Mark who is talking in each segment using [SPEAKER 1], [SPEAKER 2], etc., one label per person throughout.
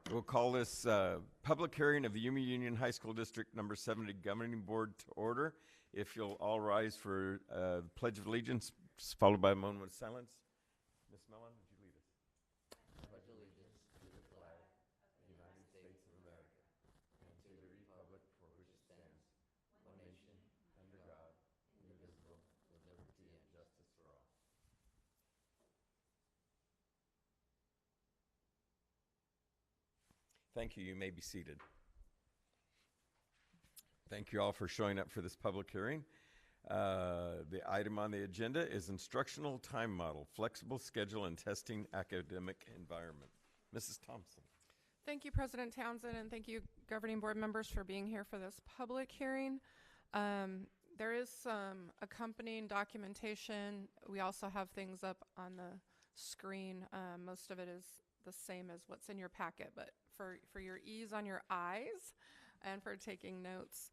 [SPEAKER 1] We'll call this public hearing of the Yume Union High School District Number 70 Governing Board to order. If you'll all rise for the Pledge of Allegiance, followed by a moment of silence. Ms. Mellon, would you lead us?
[SPEAKER 2] Pledge allegiance to the flag of the United States of America and to the republic for which it stands, one nation, under God, indivisible, with liberty and justice for all.
[SPEAKER 1] Thank you. You may be seated. Thank you all for showing up for this public hearing. The item on the agenda is Instructional Time Model, Flexible Schedule and Testing Academic Environment. Mrs. Thompson.
[SPEAKER 3] Thank you, President Townsend, and thank you, governing board members, for being here for this public hearing. There is some accompanying documentation. We also have things up on the screen. Most of it is the same as what's in your packet, but for your ease on your eyes and for taking notes.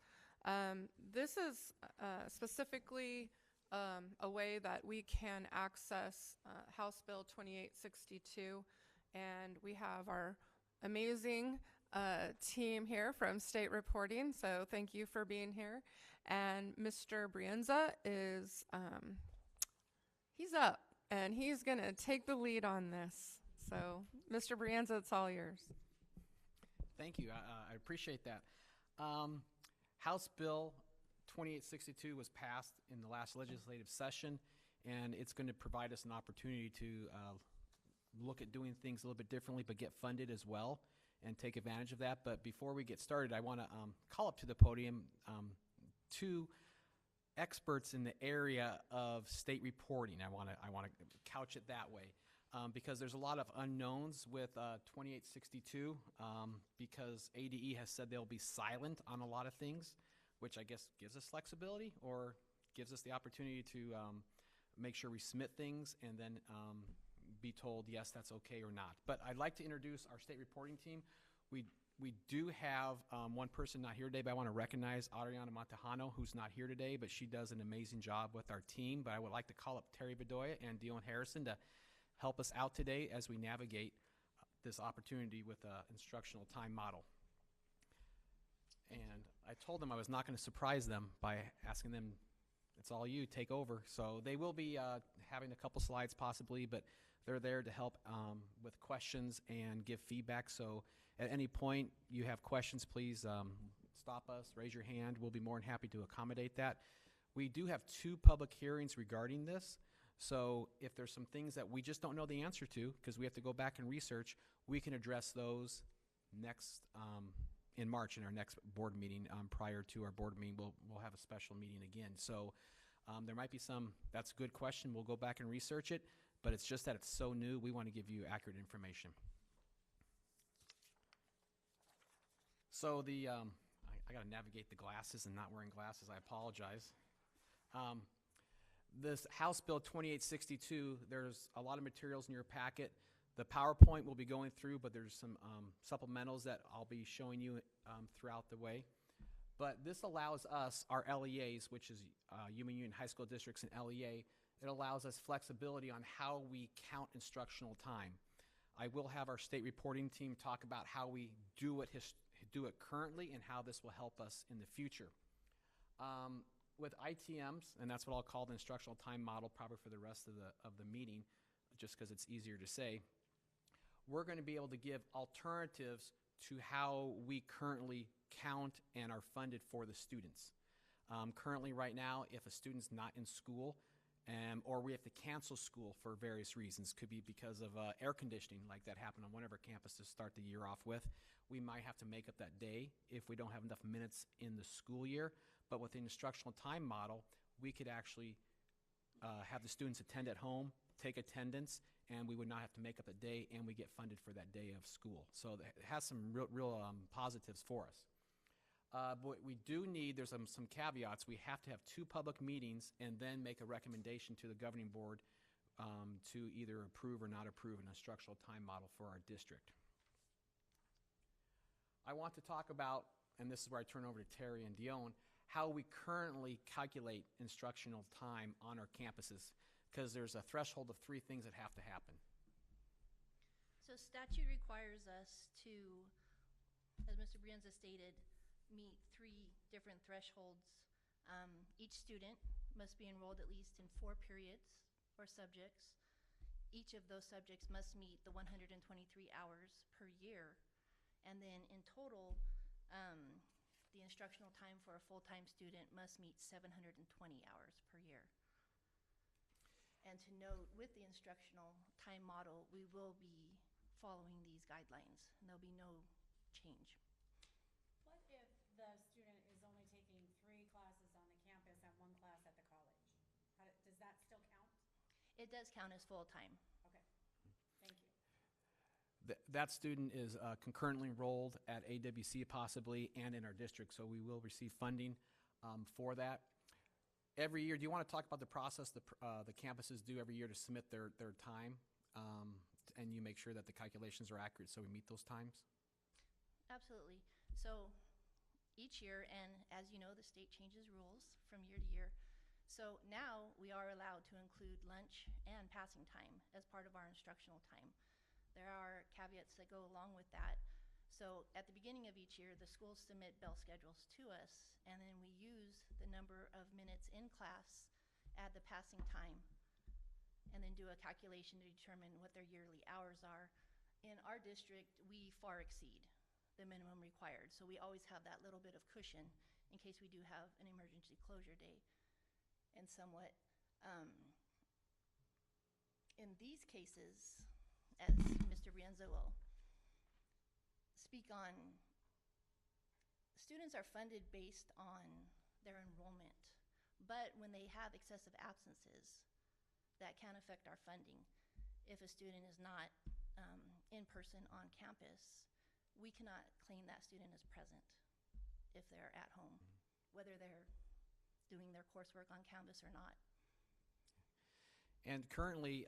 [SPEAKER 3] This is specifically a way that we can access House Bill 2862, and we have our amazing team here from State Reporting, so thank you for being here. And Mr. Brienza is, he's up, and he's gonna take the lead on this. So, Mr. Brienza, it's all yours.
[SPEAKER 4] Thank you. I appreciate that. House Bill 2862 was passed in the last legislative session, and it's going to provide us an opportunity to look at doing things a little bit differently, but get funded as well and take advantage of that. But before we get started, I want to call up to the podium two experts in the area of state reporting. I want to couch it that way. Because there's a lot of unknowns with 2862 because ADE has said they'll be silent on a lot of things, which I guess gives us flexibility or gives us the opportunity to make sure we submit things and then be told, yes, that's okay or not. But I'd like to introduce our state reporting team. We do have one person not here today, but I want to recognize Adriana Montejano, who's not here today, but she does an amazing job with our team. But I would like to call up Terry Bedoya and Dion Harrison to help us out today as we navigate this opportunity with an instructional time model. And I told them I was not going to surprise them by asking them, it's all you, take over. So they will be having a couple slides possibly, but they're there to help with questions and give feedback. So at any point you have questions, please stop us, raise your hand. We'll be more than happy to accommodate that. We do have 2 public hearings regarding this. So if there's some things that we just don't know the answer to, because we have to go back and research, we can address those next in March in our next board meeting. Prior to our board meeting, we'll have a special meeting again. So there might be some, that's a good question. We'll go back and research it, but it's just that it's so new, we want to give you accurate information. So the, I got to navigate the glasses and not wearing glasses, I apologize. This House Bill 2862, there's a lot of materials in your packet. The PowerPoint we'll be going through, but there's some supplementals that I'll be showing you throughout the way. But this allows us, our LEAs, which is Yume Union High School Districts and LEA, it allows us flexibility on how we count instructional time. I will have our state reporting team talk about how we do it currently and how this will help us in the future. With ITMs, and that's what I'll call the instructional time model probably for the rest of the meeting, just because it's easier to say, we're going to be able to give alternatives to how we currently count and are funded for the students. Currently right now, if a student's not in school, or we have to cancel school for various reasons, could be because of air conditioning, like that happened on one of our campuses to start the year off with, we might have to make up that day if we don't have enough minutes in the school year. But with the instructional time model, we could actually have the students attend at home, take attendance, and we would not have to make up a day, and we get funded for that day of school. So it has some real positives for us. But we do need, there's some caveats. We have to have 2 public meetings and then make a recommendation to the governing board to either approve or not approve an instructional time model for our district. I want to talk about, and this is where I turn over to Terry and Dion, how we currently calculate instructional time on our campuses, because there's a threshold of 3 things that have to happen.
[SPEAKER 5] So statute requires us to, as Mr. Brienza stated, meet 3 different thresholds. Each student must be enrolled at least in 4 periods or subjects. Each of those subjects must meet the 123 hours per year. And then in total, the instructional time for a full-time student must meet 720 hours per year. And to note, with the instructional time model, we will be following these guidelines, and there'll be no change.
[SPEAKER 6] What if the student is only taking 3 classes on the campus and 1 class at the college? Does that still count?
[SPEAKER 5] It does count as full-time.
[SPEAKER 6] Okay, thank you.
[SPEAKER 4] That student is concurrently enrolled at AWC possibly and in our district, so we will receive funding for that. Every year, do you want to talk about the process the campuses do every year to submit their time, and you make sure that the calculations are accurate so we meet those times?
[SPEAKER 5] Absolutely. So each year, and as you know, the state changes rules from year to year. So now we are allowed to include lunch and passing time as part of our instructional time. There are caveats that go along with that. So at the beginning of each year, the schools submit bell schedules to us, and then we use the number of minutes in class, add the passing time, and then do a calculation to determine what their yearly hours are. In our district, we far exceed the minimum required, so we always have that little bit of cushion in case we do have an emergency closure day. And somewhat, in these cases, as Mr. Brienza will speak on, students are funded based on their enrollment, but when they have excessive absences, that can affect our funding. If a student is not in person on campus, we cannot claim that student as present if they're at home, whether they're doing their coursework on campus or not.
[SPEAKER 4] And currently,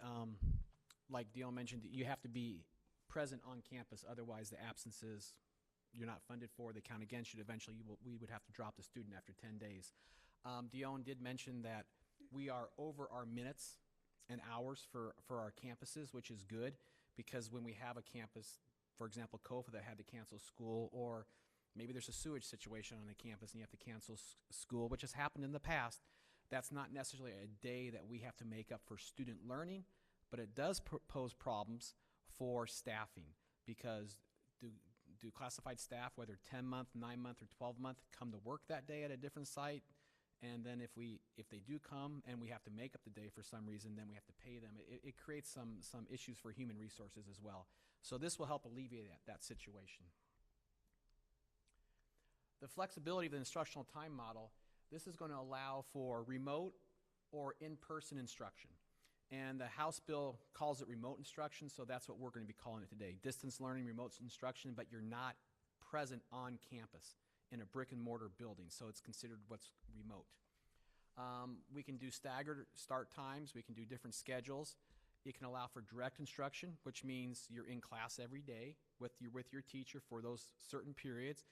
[SPEAKER 4] like Dion mentioned, you have to be present on campus, otherwise the absences you're not funded for, they count against you. Eventually, we would have to drop the student after 10 days. Dion did mention that we are over our minutes and hours for our campuses, which is good, because when we have a campus, for example, COFA that had to cancel school, or maybe there's a sewage situation on a campus and you have to cancel school, which has happened in the past, that's not necessarily a day that we have to make up for student learning, but it does pose problems for staffing, because do classified staff, whether 10-month, 9-month, or 12-month, come to work that day at a different site? And then if they do come and we have to make up the day for some reason, then we have to pay them. It creates some issues for human resources as well. So this will help alleviate that situation. The flexibility of the instructional time model, this is going to allow for remote or in-person instruction. And the House bill calls it remote instruction, so that's what we're going to be calling it today. Distance learning, remote instruction, but you're not present on campus in a brick and mortar building, so it's considered what's remote. We can do staggered start times, we can do different schedules. It can allow for direct instruction, which means you're in class every day with your teacher for those certain periods.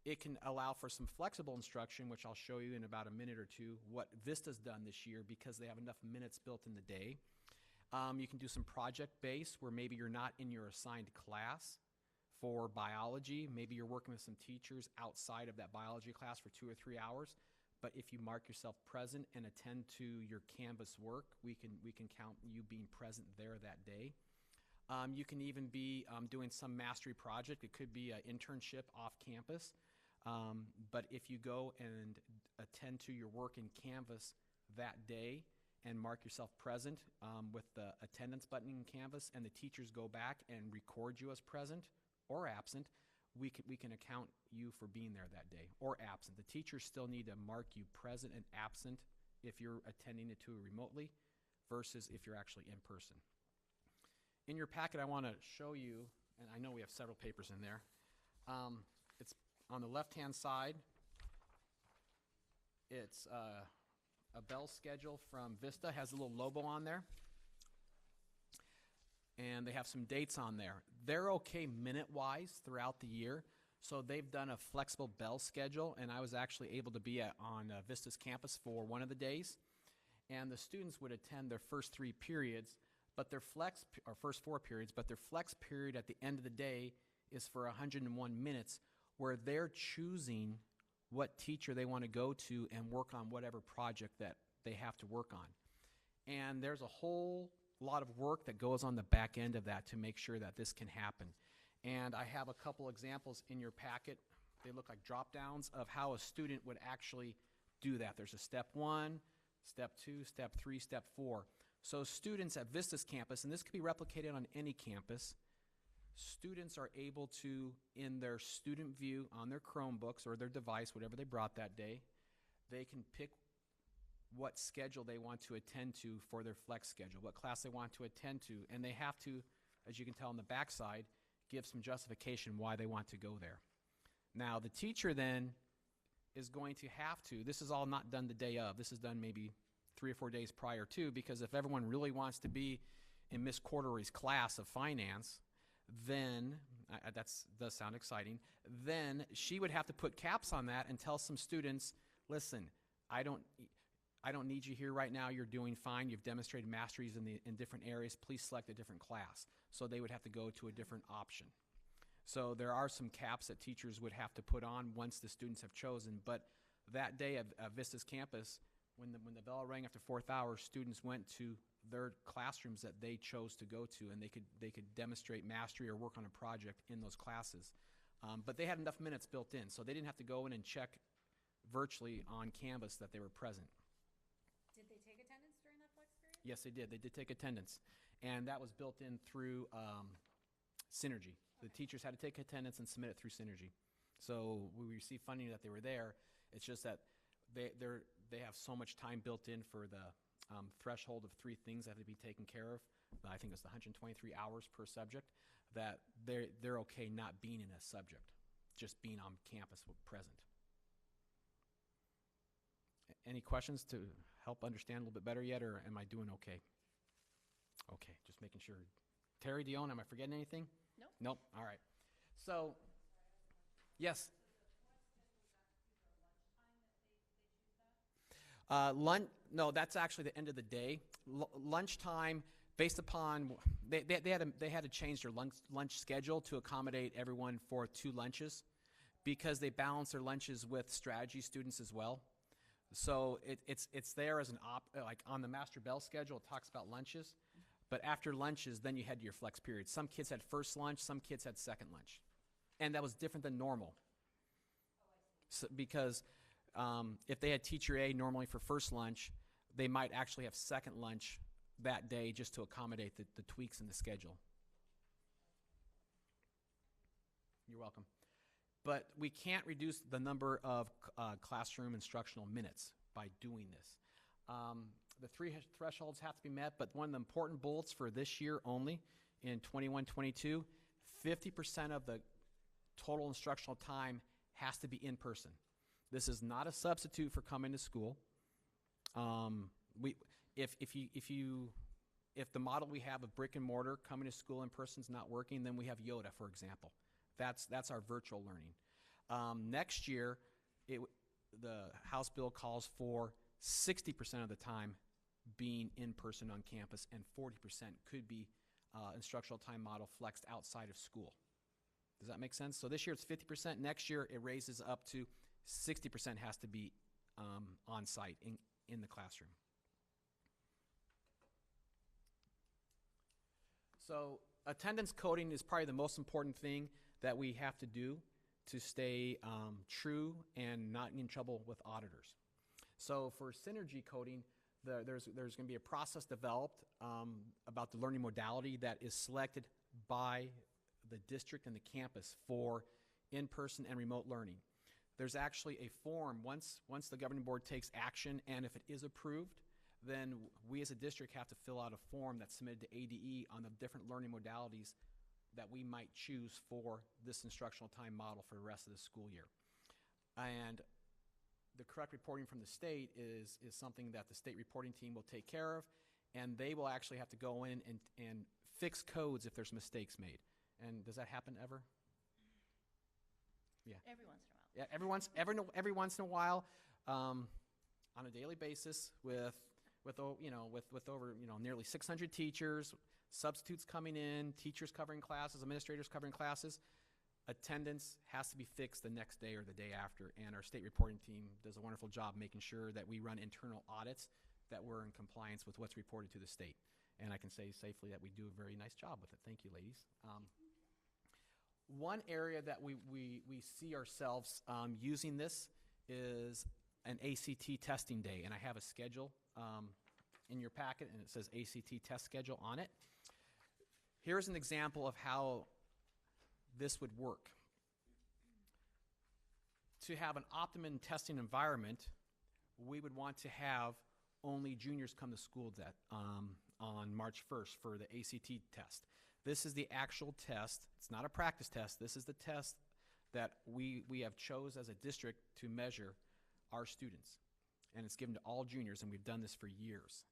[SPEAKER 4] It can allow for some flexible instruction, which I'll show you in about a minute or two, what Vista's done this year because they have enough minutes built in the day. You can do some project-based where maybe you're not in your assigned class for biology. Maybe you're working with some teachers outside of that biology class for 2 or 3 hours. But if you mark yourself present and attend to your Canvas work, we can count you being present there that day. You can even be doing some mastery project. It could be an internship off campus. But if you go and attend to your work in Canvas that day and mark yourself present with the attendance button in Canvas, and the teachers go back and record you as present or absent, we can account you for being there that day, or absent. The teachers still need to mark you present and absent if you're attending it to remotely versus if you're actually in person. In your packet, I want to show you, and I know we have several papers in there. It's on the left-hand side. It's a bell schedule from Vista, has a little logo on there. And they have some dates on there. They're okay minute-wise throughout the year, so they've done a flexible bell schedule, and I was actually able to be on Vista's campus for one of the days. And the students would attend their first 3 periods, but their or first 4 periods, but their flex period at the end of the day is for 101 minutes, where they're choosing what teacher they want to go to and work on whatever project that they have to work on. And there's a whole lot of work that goes on the back end of that to make sure that this can happen. And I have a couple examples in your packet. They look like drop downs of how a student would actually do that. There's a step 1, step 2, step 3, step 4. So students at Vista's campus, and this could be replicated on any campus, students are able to, in their student view on their Chromebooks or their device, whatever they brought that day, they can pick what schedule they want to attend to for their flex schedule, what class they want to attend to, and they have to, as you can tell on the backside, give some justification why they want to go there. Now, the teacher then is going to have to, this is all not done the day of, this is done maybe 3 or 4 days prior to, because if everyone really wants to be in Miss Cordery's class of finance, then, that does sound exciting, then she would have to put caps on that and tell some students, listen, I don't need you here right now. You're doing fine. You've demonstrated masteries in different areas. Please select a different class. So they would have to go to a different option. So there are some caps that teachers would have to put on once the students have chosen. But that day at Vista's campus, when the bell rang after 4th hour, students went to their classrooms that they chose to go to, and they could demonstrate mastery or work on a project in those classes. But they had enough minutes built in, so they didn't have to go in and check virtually on Canvas that they were present.
[SPEAKER 6] Did they take attendance during that flex period?
[SPEAKER 4] Yes, they did. They did take attendance. And that was built in through Synergy. The teachers had to take attendance and submit it through Synergy. So we received funding that they were there. It's just that they have so much time built in for the threshold of 3 things that have to be taken care of. I think it's the 123 hours per subject, that they're okay not being in a subject, just being on campus present. Any questions to help understand a little bit better yet, or am I doing okay? Okay, just making sure. Terry, Dion, am I forgetting anything?
[SPEAKER 5] Nope.
[SPEAKER 4] Nope, all right. So, yes? No, that's actually the end of the day. Lunchtime, based upon, they had to change their lunch schedule to accommodate everyone for 2 lunches, because they balance their lunches with strategy students as well. So it's there as an like on the Master Bell schedule, it talks about lunches, but after lunches, then you head to your flex period. Some kids had first lunch, some kids had second lunch, and that was different than normal. So, because if they had teacher A normally for first lunch, they might actually have second lunch that day just to accommodate the tweaks in the schedule. You're welcome. But we can't reduce the number of classroom instructional minutes by doing this. The 3 thresholds have to be met, but one of the important bullets for this year only, in 21-22, 50% of the total instructional time has to be in person. This is not a substitute for coming to school. If the model we have of brick and mortar, coming to school in person is not working, then we have Yoda, for example. That's our virtual learning. Next year, the House bill calls for 60% of the time being in person on campus, and 40% could be instructional time model flexed outside of school. Does that make sense? So this year it's 50%. Next year it raises up to 60% has to be on site in the classroom. So attendance coding is probably the most important thing that we have to do to stay true and not in trouble with auditors. So for synergy coding, there's going to be a process developed about the learning modality that is selected by the district and the campus for in-person and remote learning. There's actually a form, once the governing board takes action, and if it is approved, then we as a district have to fill out a form that's submitted to ADE on the different learning modalities that we might choose for this instructional time model for the rest of the school year. And the correct reporting from the state is something that the state reporting team will take care of, and they will actually have to go in and fix codes if there's mistakes made. And does that happen ever? Yeah.
[SPEAKER 5] Every once in a while.
[SPEAKER 4] Yeah, every once in a while, on a daily basis with with over nearly 600 teachers, substitutes coming in, teachers covering classes, administrators covering classes, attendance has to be fixed the next day or the day after, and our state reporting team does a wonderful job making sure that we run internal audits, that we're in compliance with what's reported to the state. And I can say safely that we do a very nice job with it. Thank you, ladies. One area that we see ourselves using this is an ACT testing day, and I have a schedule in your packet, and it says ACT test schedule on it. Here's an example of how this would work. To have an optimum testing environment, we would want to have only juniors come to school on March 1st for the ACT test. This is the actual test. It's not a practice test. This is the test that we have chose as a district to measure our students. And it's given to all juniors, and we've done this for years.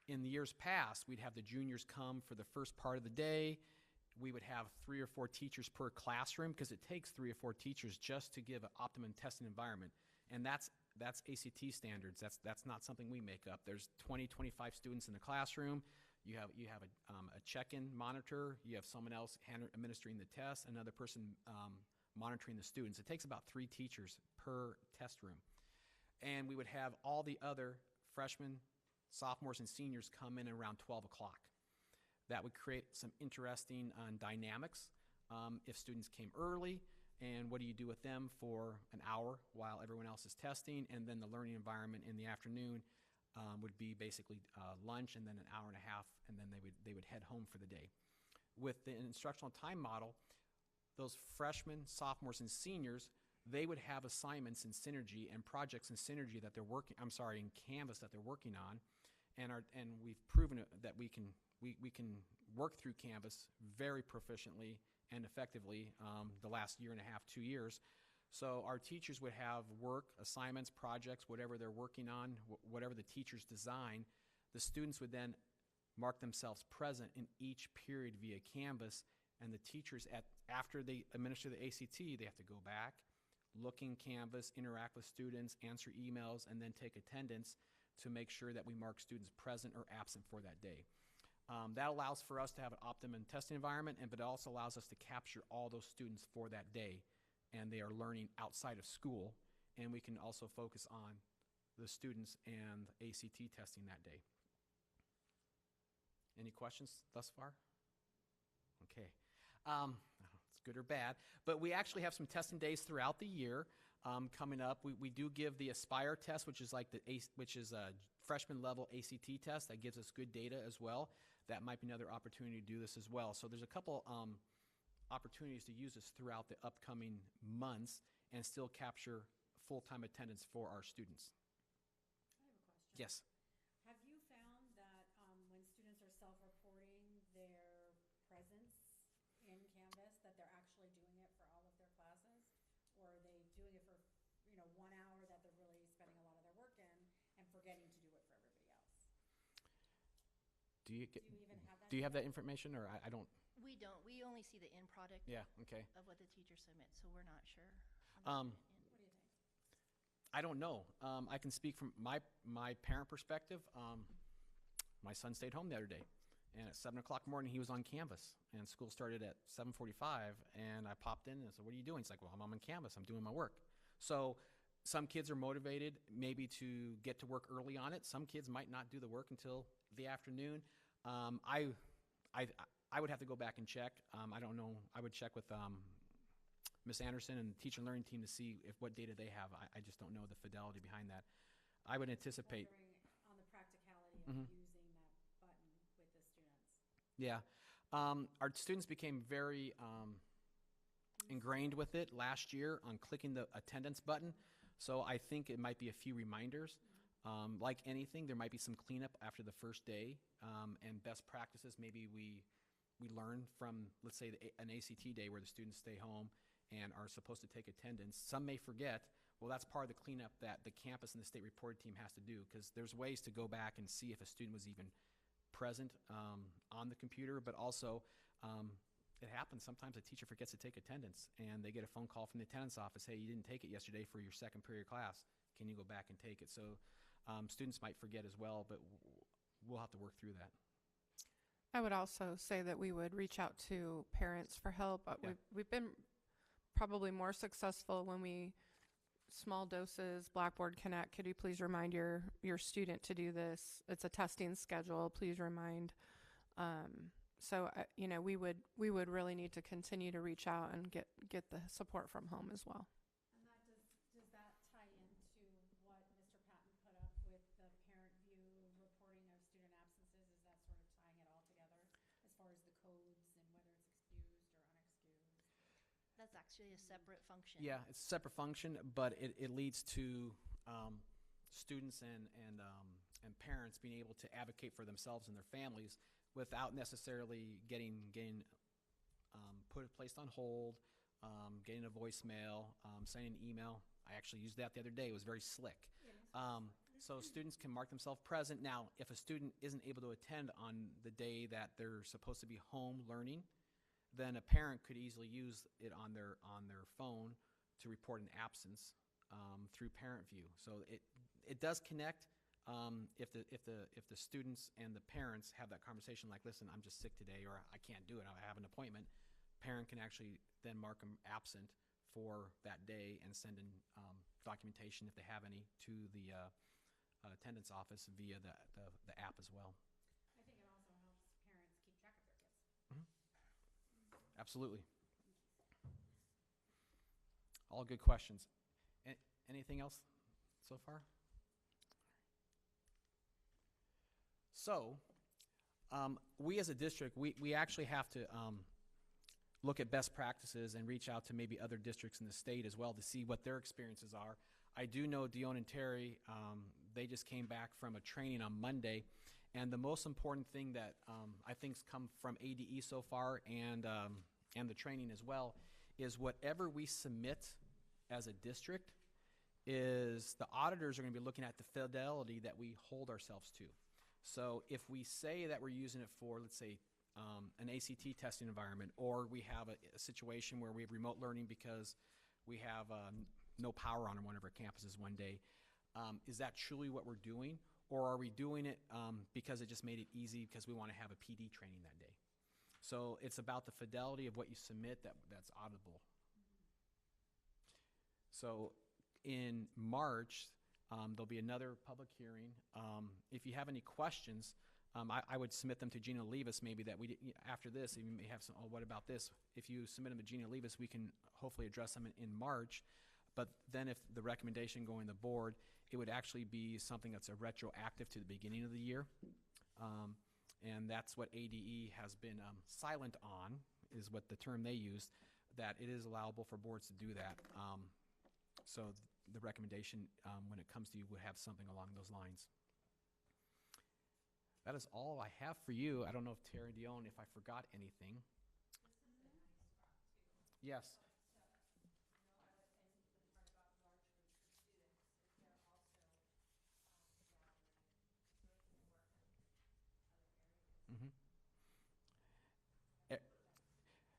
[SPEAKER 4] In the years past, we'd have the juniors come for the first part of the day. We would have 3 or 4 teachers per classroom, because it takes 3 or 4 teachers just to give an optimum testing environment. And that's ACT standards. That's not something we make up. There's 20, 25 students in the classroom. You have a check-in monitor. You have someone else administering the test, another person monitoring the students. It takes about 3 teachers per test room. And we would have all the other freshmen, sophomores, and seniors come in around 12 o'clock. That would create some interesting dynamics if students came early, and what do you do with them for an hour while everyone else is testing, and then the learning environment in the afternoon would be basically lunch and then an hour and a half, and then they would head home for the day. With the instructional time model, those freshmen, sophomores, and seniors, they would have assignments in Synergy and projects in Synergy that they're working, in Canvas that they're working on, and we've proven that we can work through Canvas very proficiently and effectively the last year and a half, 2 years. So our teachers would have work, assignments, projects, whatever they're working on, whatever the teachers design. The students would then mark themselves present in each period via Canvas, and the teachers, after they administer the ACT, they have to go back, look in Canvas, interact with students, answer emails, and then take attendance to make sure that we mark students present or absent for that day. That allows for us to have an optimum testing environment, but it also allows us to capture all those students for that day, and they are learning outside of school, and we can also focus on the students and ACT testing that day. Any questions thus far? Okay. It's good or bad, but we actually have some testing days throughout the year coming up. We do give the Aspire test, which is a freshman level ACT test that gives us good data as well. That might be another opportunity to do this as well. So there's a couple opportunities to use this throughout the upcoming months and still capture full-time attendance for our students.
[SPEAKER 6] I have a question.
[SPEAKER 4] Yes.
[SPEAKER 6] Have you found that when students are self-reporting their presence in Canvas, that they're actually doing it for all of their classes? Or are they doing it for 1 hour that they're really spending a lot of their work in and forgetting to do it for everybody else?
[SPEAKER 4] Do you
[SPEAKER 6] even have that?
[SPEAKER 4] Do you have that information, or I don't?
[SPEAKER 5] We don't. We only see the end product
[SPEAKER 4] Yeah. Okay.
[SPEAKER 5] of what the teachers submit, so we're not sure.
[SPEAKER 6] What do you think?
[SPEAKER 4] I don't know. I can speak from my parent perspective. My son stayed home the other day, and at 7 o'clock in the morning, he was on Canvas, and school started at 7:45, and I popped in and said, "What are you doing?" He's like, "Well, I'm on Canvas. I'm doing my work." So some kids are motivated maybe to get to work early on it. Some kids might not do the work until the afternoon. I would have to go back and check. I don't know. I would check with Ms. Anderson and the teacher and learning team to see what data they have. I just don't know the fidelity behind that. I would anticipate.
[SPEAKER 6] Wondering on the practicality of using that button with the students.
[SPEAKER 4] Yeah. Our students became very ingrained with it last year on clicking the attendance button. So I think it might be a few reminders. Like anything, there might be some cleanup after the first day, and best practices. Maybe we learn from, let's say, an ACT day where the students stay home and are supposed to take attendance. Some may forget. Well, that's part of the cleanup that the campus and the state report team has to do, because there's ways to go back and see if a student was even present on the computer, but also it happens. Sometimes a teacher forgets to take attendance, and they get a phone call from the attendance office, "Hey, you didn't take it yesterday for your second period class. Can you go back and take it?" So students might forget as well, but we'll have to work through that.
[SPEAKER 3] I would also say that we would reach out to parents for help.
[SPEAKER 4] Yeah.
[SPEAKER 3] We've been probably more successful when we small doses, Blackboard Connect. Could you please remind your student to do this? It's a testing schedule. Please remind. So you know, we would really need to continue to reach out and get the support from home as well.
[SPEAKER 6] And that does that tie into what Mr. Patton put up with the parent view reporting of student absences? Is that sort of tying it all together as far as the codes and whether it's excused or unexcused?
[SPEAKER 5] That's actually a separate function.
[SPEAKER 4] Yeah, it's a separate function, but it leads to students and parents being able to advocate for themselves and their families without necessarily getting placed on hold, getting a voicemail, sending an email. I actually used that the other day. It was very slick. So students can mark themselves present. Now, if a student isn't able to attend on the day that they're supposed to be home learning, then a parent could easily use it on their phone to report an absence through Parent View. So it does connect if the students and the parents have that conversation, like, listen, I'm just sick today, or I can't do it, I have an appointment. Parent can actually then mark them absent for that day and send in documentation if they have any to the attendance office via the app as well.
[SPEAKER 6] I think it also helps parents keep track of their kids.
[SPEAKER 4] Absolutely. All good questions. Anything else so far? So, we as a district, we actually have to look at best practices and reach out to maybe other districts in the state as well to see what their experiences are. I do know Dion and Terry, they just came back from a training on Monday, and the most important thing that I think's come from ADE so far and the training as well is whatever we submit as a district is the auditors are going to be looking at the fidelity that we hold ourselves to. So if we say that we're using it for, let's say, an ACT testing environment, or we have a situation where we have remote learning because we have no power on one of our campuses one day, is that truly what we're doing? Or are we doing it because it just made it easy because we want to have a PD training that day? So it's about the fidelity of what you submit that's auditable. So in March, there'll be another public hearing. If you have any questions, I would submit them to Gina Levis maybe that we after this, you may have some, oh, what about this? If you submit them to Gina Levis, we can hopefully address them in March. But then if the recommendation going to the board, it would actually be something that's a retroactive to the beginning of the year. And that's what ADE has been silent on, is what the term they used, that it is allowable for boards to do that. So the recommendation when it comes to you would have something along those lines. That is all I have for you. I don't know if Terry and Dion, if I forgot anything. Yes.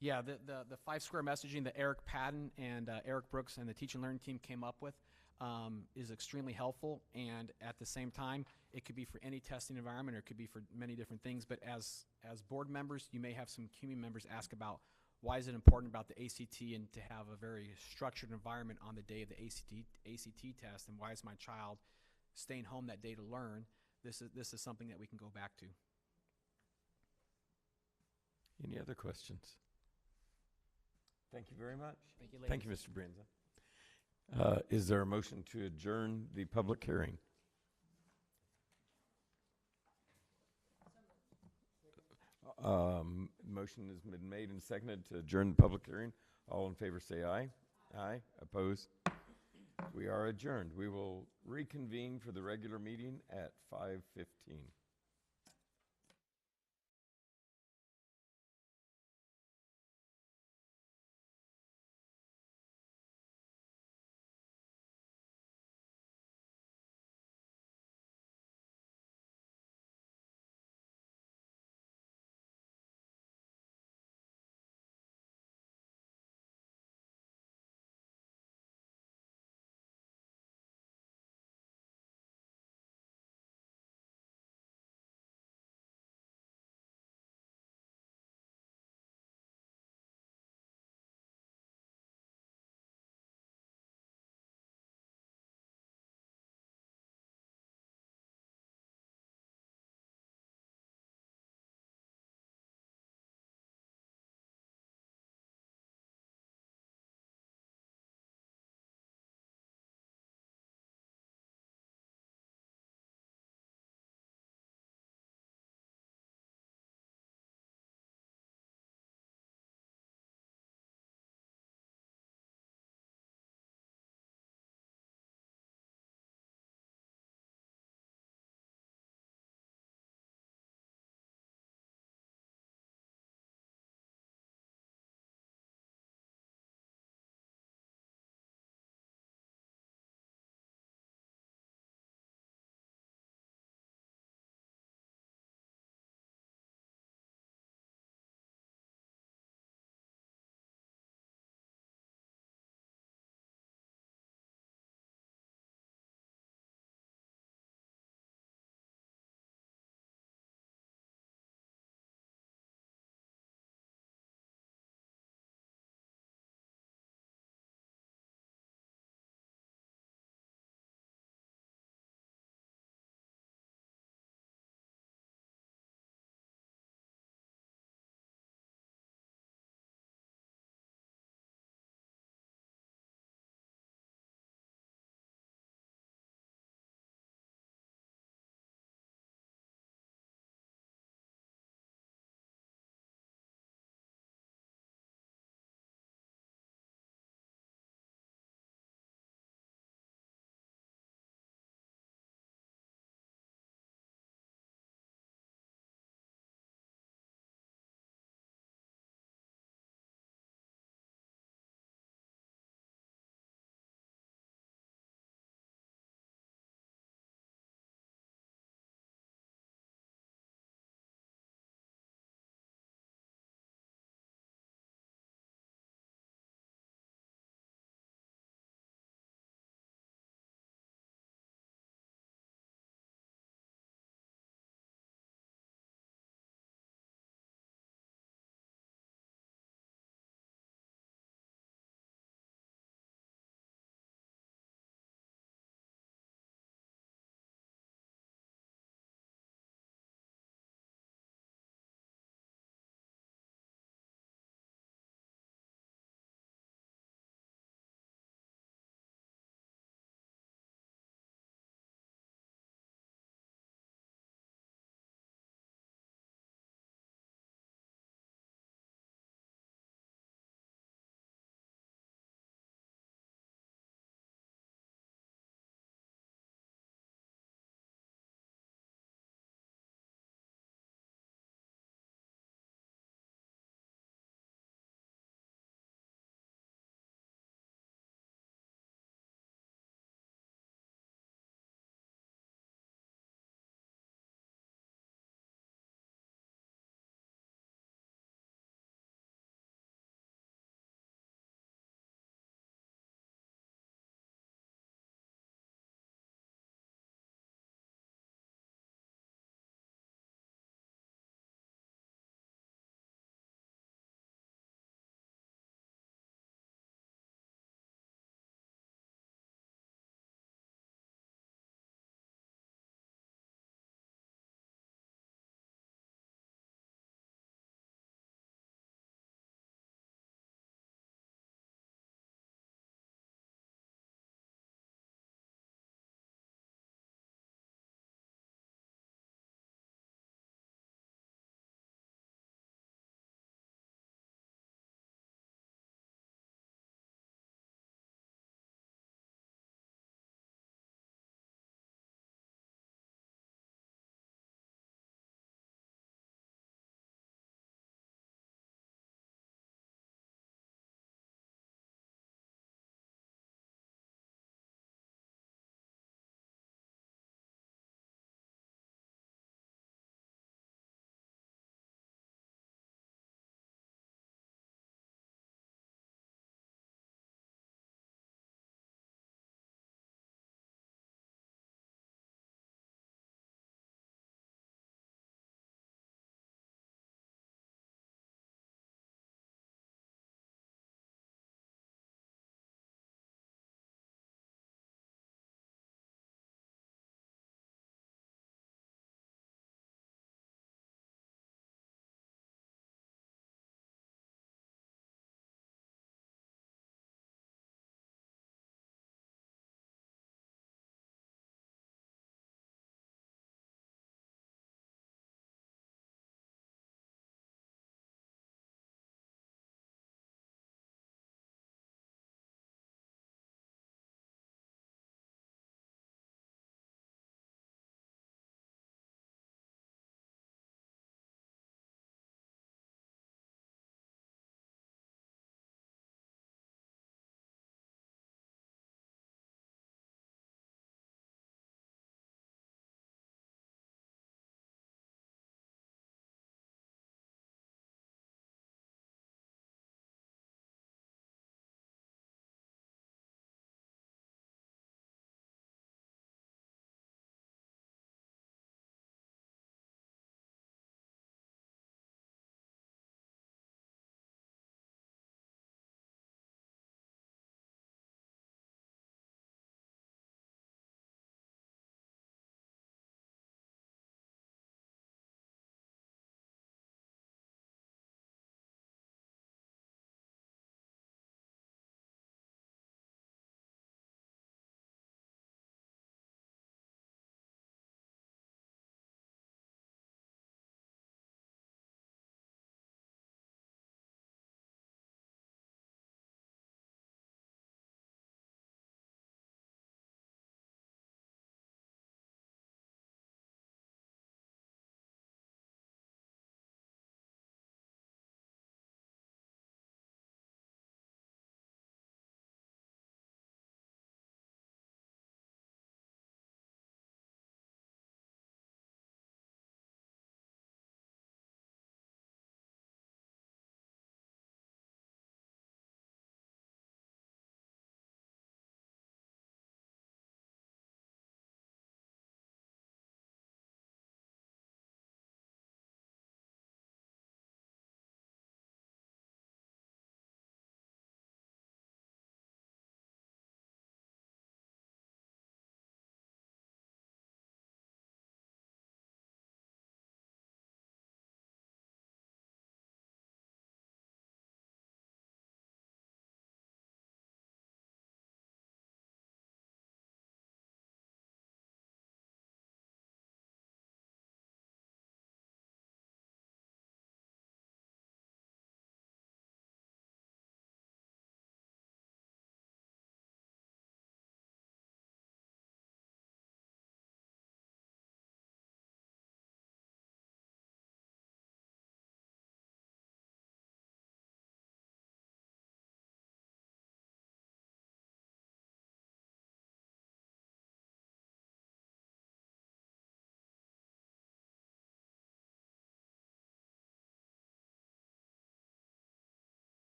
[SPEAKER 4] Yeah, the 5 square messaging that Eric Patton and Eric Brooks and the teach and learn team came up with is extremely helpful, and at the same time, it could be for any testing environment or it could be for many different things, but as board members, you may have some community members ask about why is it important about the ACT and to have a very structured environment on the day of the ACT test, and why is my child staying home that day to learn? This is something that we can go back to.
[SPEAKER 1] Any other questions? Thank you very much.
[SPEAKER 4] Thank you, ladies.
[SPEAKER 1] Thank you, Mr. Brienza. Is there a motion to adjourn the public hearing? Motion has been made and seconded to adjourn the public hearing. All in favor say aye. Aye. Opposed? We are adjourned. We will reconvene for the regular meeting at 5:15.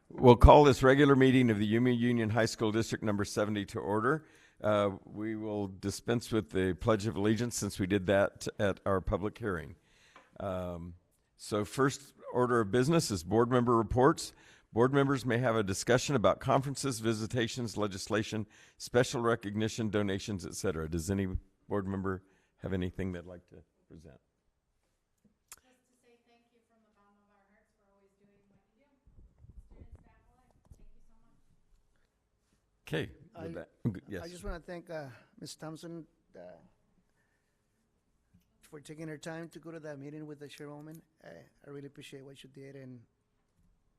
[SPEAKER 1] We'll call this regular meeting of the Yume Union High School District Number 70 to order. We will dispense with the Pledge of Allegiance since we did that at our public hearing. So first order of business is board member reports. Board members may have a discussion about conferences, visitations, legislation, special recognition, donations, etc. Does any board member have anything they'd like to present?
[SPEAKER 6] Just to say thank you from the bottom of our hearts for always doing what you do. Student, staff alike, thank you so much.
[SPEAKER 1] Okay. With that, yes.
[SPEAKER 7] I just want to thank Ms. Thompson for taking her time to go to that meeting with the chairwoman. I really appreciate what she did, and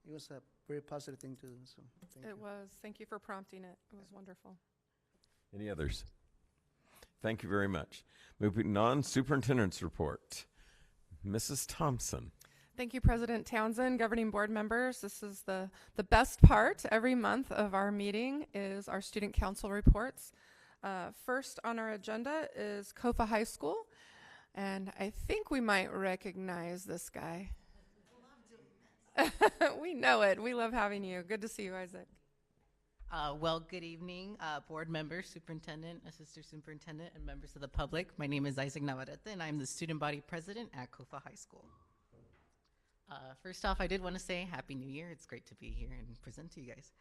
[SPEAKER 7] it was a very positive thing to do, so thank you.
[SPEAKER 3] It was. Thank you for prompting it. It was wonderful.
[SPEAKER 1] Any others? Thank you very much. Moving on, superintendent's report. Mrs. Thompson.
[SPEAKER 3] Thank you, President Townsend, governing board members. This is the best part every month of our meeting is our student council reports. First on our agenda is Kofa High School, and I think we might recognize this guy. We know it. We love having you. Good to see you, Isaac.
[SPEAKER 8] Well, good evening, board members, superintendent, assistant superintendent, and members of the public. My name is Isaac Navarrete, and I'm the student body president at Kofa High School. First off, I did want to say Happy New Year. It's great to be here and present to you guys.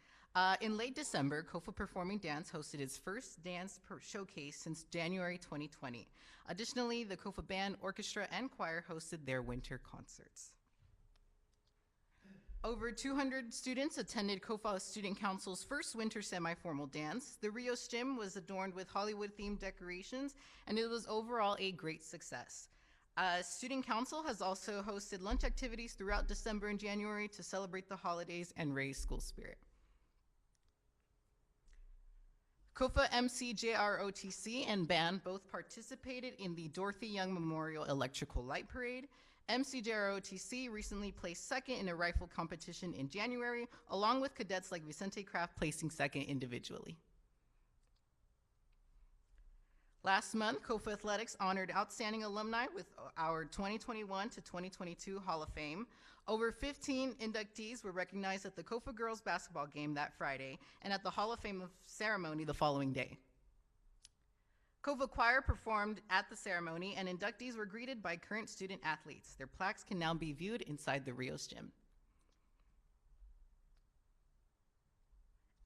[SPEAKER 8] In late December, Kofa Performing Dance hosted its first dance showcase since January 2020. Additionally, the Kofa Band, Orchestra, and Choir hosted their winter concerts. Over 200 students attended Kofa Student Council's first winter semi-formal dance. The Rios Gym was adorned with Hollywood-themed decorations, and it was overall a great success. Student Council has also hosted lunch activities throughout December and January to celebrate the holidays and raise school spirit. Kofa MCJROTC and band both participated in the Dorothy Young Memorial Electrical Light Parade. MCJROTC recently placed second in a rifle competition in January, along with cadets like Vicente Kraft placing second individually. Last month, Kofa Athletics honored outstanding alumni with our 2021 to 2022 Hall of Fame. Over 15 inductees were recognized at the Kofa girls basketball game that Friday and at the Hall of Fame ceremony the following day. Kofa Choir performed at the ceremony, and inductees were greeted by current student athletes. Their plaques can now be viewed inside the Rios Gym.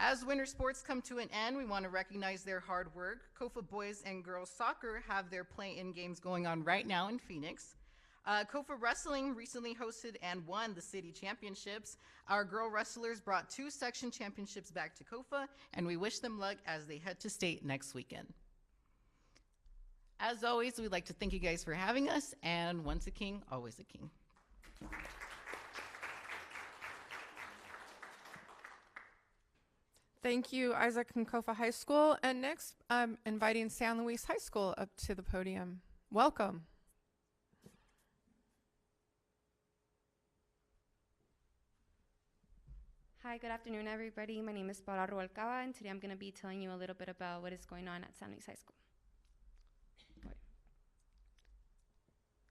[SPEAKER 8] As winter sports come to an end, we want to recognize their hard work. Kofa boys and girls soccer have their play-in games going on right now in Phoenix. Kofa Wrestling recently hosted and won the city championships. Our girl wrestlers brought 2 section championships back to Kofa, and we wish them luck as they head to state next weekend. As always, we'd like to thank you guys for having us, and once a king, always a king.
[SPEAKER 3] Thank you, Isaac from Kofa High School. And next, I'm inviting San Luis High School up to the podium. Welcome.
[SPEAKER 9] Hi, good afternoon, everybody. My name is Paula Rubalcaba, and today I'm going to be telling you a little bit about what is going on at San Luis High School.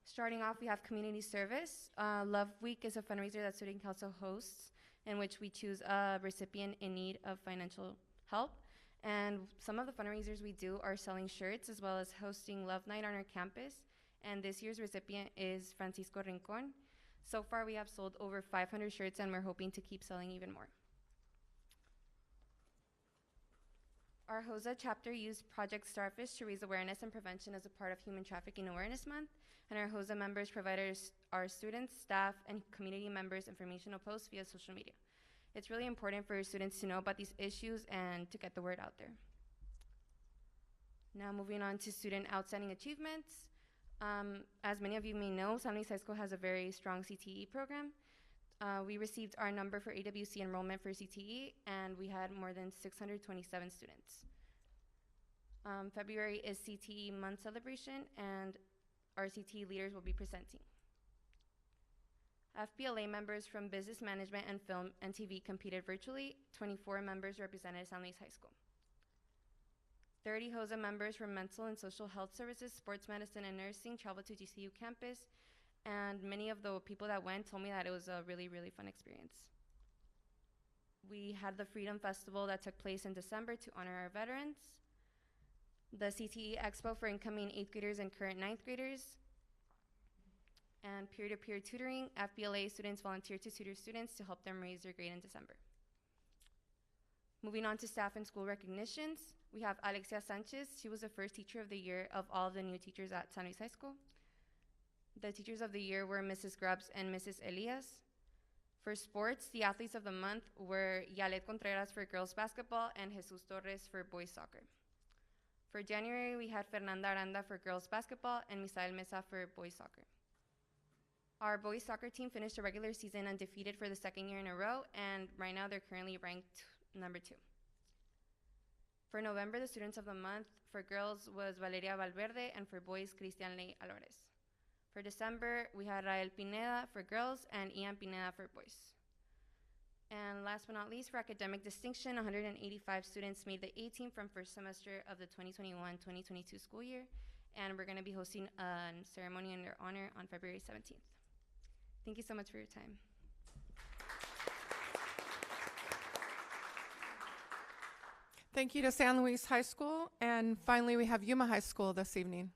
[SPEAKER 9] Starting off, we have community service. Love Week is a fundraiser that Student Council hosts, in which we choose a recipient in need of financial help. And some of the fundraisers we do are selling shirts, as well as hosting Love Night on our campus. And this year's recipient is Francisco Rincon. So far, we have sold over 500 shirts, and we're hoping to keep selling even more. Our HOSA chapter used Project Starfish to raise awareness and prevention as a part of Human Trafficking Awareness Month. And our HOSA members provided our students, staff, and community members informational posts via social media. It's really important for students to know about these issues and to get the word out there. Now moving on to student outstanding achievements. As many of you may know, San Luis High School has a very strong CTE program. We received our number for AWC enrollment for CTE, and we had more than 627 students. February is CTE month celebration, and our CTE leaders will be presenting. FBLA members from business management and film and TV competed virtually. 24 members represented San Luis High School. 30 HOSA members from mental and social health services, sports medicine, and nursing traveled to GCU campus, and many of the people that went told me that it was a really, really fun experience. We had the Freedom Festival that took place in December to honor our veterans. The CTE Expo for incoming 8th graders and current 9th graders. And peer-to-peer tutoring. FBLA students volunteer to tutor students to help them raise their grade in December. Moving on to staff and school recognitions, we have Alexia Sanchez. She was the first teacher of the year of all of the new teachers at San Luis High School. The teachers of the year were Mrs. Grubbs and Mrs. Elias. For sports, the athletes of the month were Yalet Contreras for girls basketball and Jesus Torres for boys soccer. For January, we had Fernanda Aranda for girls basketball and Misael Mesa for boys soccer. Our boys soccer team finished the regular season undefeated for the second year in a row, and right now they're currently ranked number 2. For November, the students of the month for girls was Valeria Valverde, and for boys, Cristian Ley Alvarez. For December, we had Rael Pineda for girls and Ian Pineda for boys. And last but not least, for academic distinction, 185 students made the A team from first semester of the 2021-2022 school year, and we're going to be hosting a ceremony in their honor on February 17th. Thank you so much for your time.
[SPEAKER 3] Thank you to San Luis High School. And finally, we have Yume High School this evening.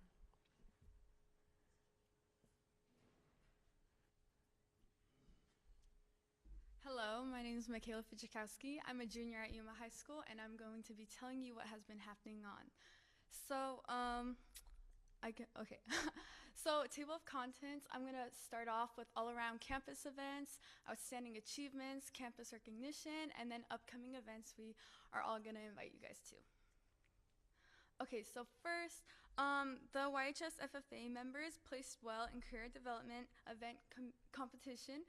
[SPEAKER 10] Hello, my name is Michaela Fidzikowski. I'm a junior at Yume High School, and I'm going to be telling you what has been happening on. So, okay. So, table of contents, I'm going to start off with all-around campus events, outstanding achievements, campus recognition, and then upcoming events we are all going to invite you guys to. Okay, so first, the YHS FFA members placed well in career development event competition.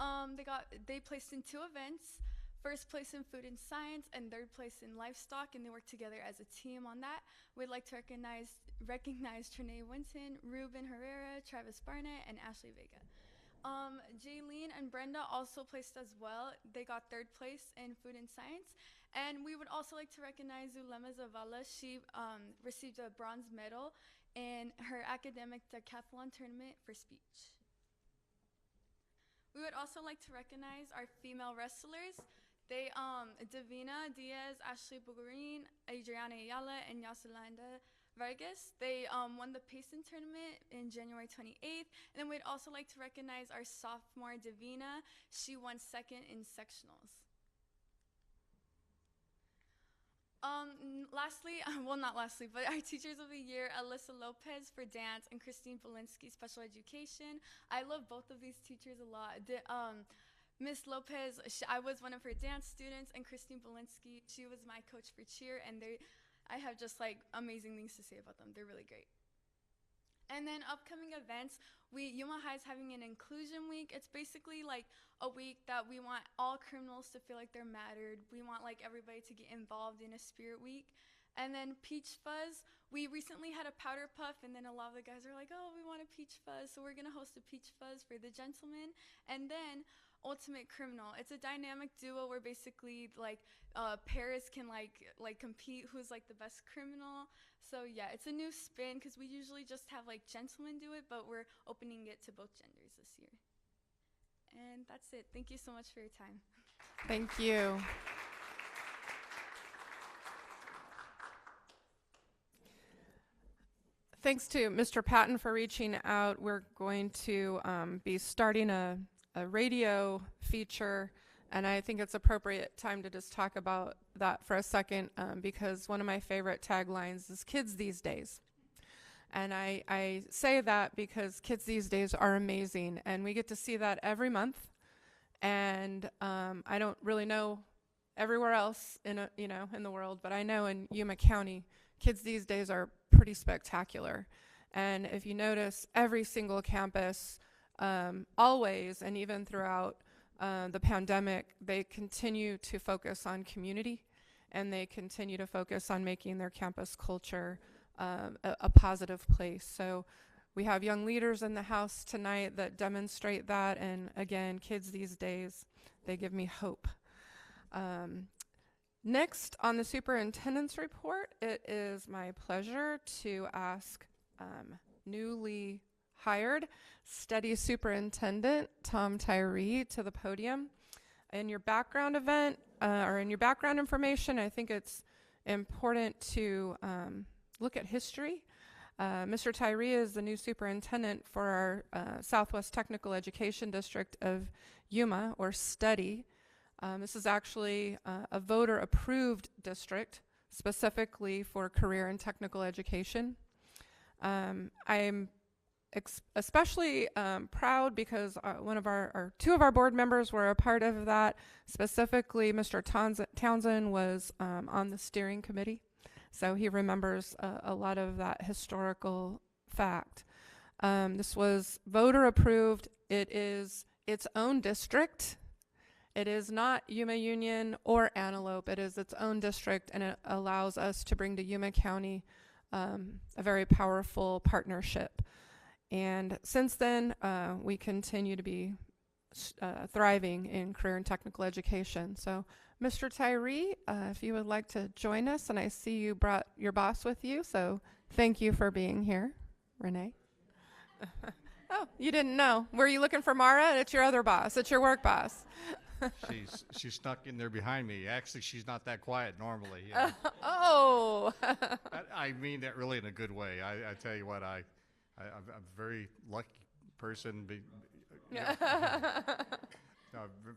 [SPEAKER 10] They placed in 2 events, first place in food and science and 3rd place in livestock, and they worked together as a team on that. We'd like to recognize Trinae Winton, Ruben Herrera, Travis Barnett, and Ashley Vega. Jaylene and Brenda also placed as well. They got 3rd place in food and science. And we would also like to recognize Zulema Zavala. She received a bronze medal in her academic decathlon tournament for speech. We would also like to recognize our female wrestlers. They, Davina Diaz, Ashley Bugarin, Adriana Ayala, and Yasalanda Vargas. They won the Payson tournament in January 28th. And then we'd also like to recognize our sophomore, Davina. She won 2nd in sectionals. But our teachers of the year, Alyssa Lopez for dance and Christine Polinski, special education. I love both of these teachers a lot. Miss Lopez, I was one of her dance students, and Christine Polinski, she was my coach for cheer, and I have just like amazing things to say about them. They're really great. And then upcoming events, Yume High is having an inclusion week. It's basically like a week that we want all criminals to feel like they're mattered. We want like everybody to get involved in a spirit week. And then Peach Fuzz, we recently had a powder puff, and then a lot of the guys are like, oh, we want a Peach Fuzz. So we're gonna host a Peach Fuzz for the gentlemen. And then Ultimate Criminal. It's a dynamic duo where basically like pairs can like compete who's like the best criminal. So yeah, it's a new spin because we usually just have like gentlemen do it, but we're opening it to both genders this year. And that's it. Thank you so much for your time.
[SPEAKER 3] Thank you. Thanks to Mr. Patton for reaching out. We're going to be starting a radio feature, and I think it's appropriate time to just talk about that for a second because one of my favorite taglines is kids these days. And I say that because kids these days are amazing, and we get to see that every month. And I don't really know everywhere else in the world, but I know in Yume County, kids these days are pretty spectacular. And if you notice, every single campus, always, and even throughout the pandemic, they continue to focus on community, and they continue to focus on making their campus culture a positive place. So we have young leaders in the house tonight that demonstrate that, and again, kids these days, they give me hope. Next on the superintendent's report, it is my pleasure to ask newly hired study superintendent Tom Tyree to the podium. In your background event, or in your background information, I think it's important to look at history. Mr. Tyree is the new superintendent for our Southwest Technical Education District of Yume, or study. This is actually a voter-approved district specifically for career and technical education. I'm especially proud because two of our board members were a part of that. Specifically, Mr. Townsend was on the steering committee, so he remembers a lot of that historical fact. This was voter approved. It is its own district. It is not Yume Union or Antelope. It is its own district, and it allows us to bring to Yume County a very powerful partnership. And since then, we continue to be thriving in career and technical education. So, Mr. Tyree, if you would like to join us, and I see you brought your boss with you, so thank you for being here, Renee. Oh, you didn't know. Were you looking for Mara? It's your other boss. It's your work boss.
[SPEAKER 11] She's snuck in there behind me. Actually, she's not that quiet normally.
[SPEAKER 3] Oh.
[SPEAKER 11] I mean that really in a good way. I tell you what, I'm a very lucky person.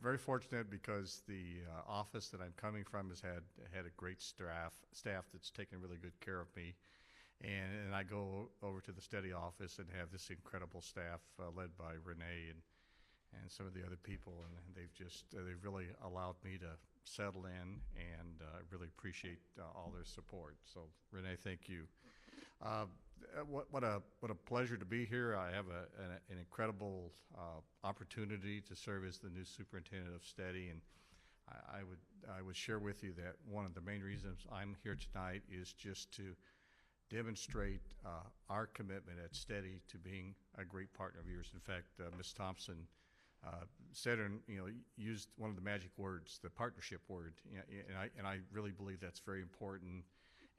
[SPEAKER 11] Very fortunate because the office that I'm coming from has had a great staff that's taken really good care of me. And I go over to the study office and have this incredible staff led by Renee and some of the other people, and they've really allowed me to settle in, and really appreciate all their support. So Renee, thank you. What a pleasure to be here. I have an incredible opportunity to serve as the new superintendent of study, and I would share with you that one of the main reasons I'm here tonight is just to demonstrate our commitment at Steady to being a great partner of yours. In fact, Ms. Thompson said, and used one of the magic words, the partnership word, and I really believe that's very important.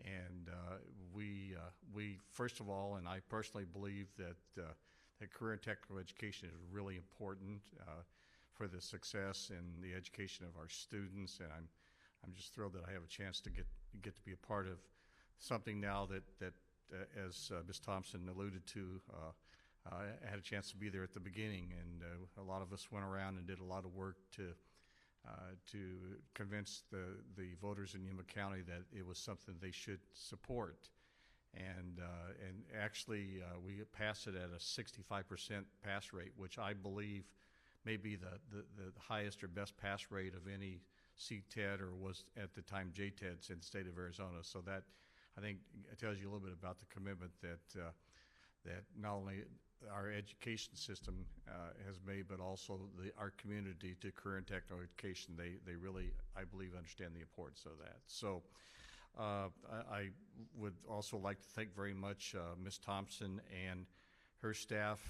[SPEAKER 11] And we first of all, and I personally believe that career and technical education is really important for the success and the education of our students. And I'm just thrilled that I have a chance to get to be a part of something now that as Ms. Thompson alluded to, I had a chance to be there at the beginning, and a lot of us went around and did a lot of work to convince the voters in Yume County that it was something they should support. And actually, we passed it at a 65% pass rate, which I believe may be the highest or best pass rate of any CTED, or was at the time JTEDs in the state of Arizona. So that, I think, tells you a little bit about the commitment that not only our education system has made, but also our community to career and technical education. They really, I believe, understand the importance of that. So I would also like to thank very much Ms. Thompson and her staff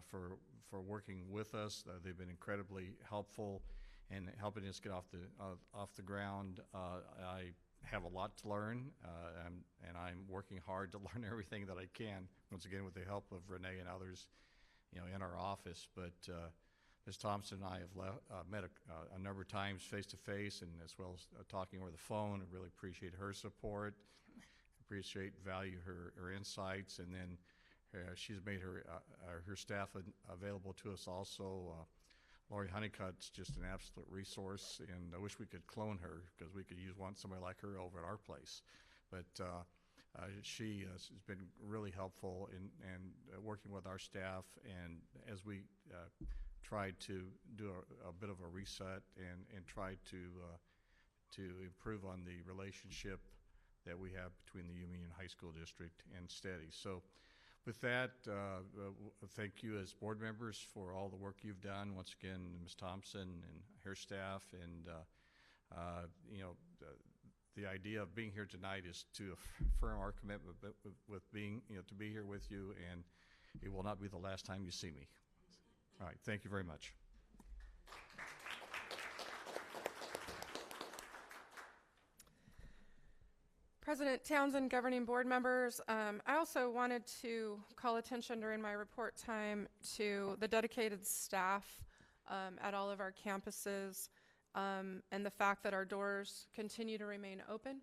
[SPEAKER 11] for working with us. They've been incredibly helpful in helping us get off the ground. I have a lot to learn, and I'm working hard to learn everything that I can, once again with the help of Renee and others in our office. But Ms. Thompson and I have met a number of times face-to-face, and as well as talking over the phone. I really appreciate her support, value her insights, and then she's made her staff available to us also. Lori Honeycutt's just an absolute resource, and I wish we could clone her, because we could use somebody like her over at our place. But she has been really helpful in working with our staff, and as we tried to do a bit of a reset and try to improve on the relationship that we have between the Yume Union High School District and Steady. So with that, thank you as board members for all the work you've done. Once again, Ms. Thompson and her staff, and the idea of being here tonight is to affirm our commitment with being, to be here with you, and it will not be the last time you see me. All right, thank you very much.
[SPEAKER 3] President Townsend, governing board members, I also wanted to call attention during my report time to the dedicated staff at all of our campuses. and the fact that our doors continue to remain open.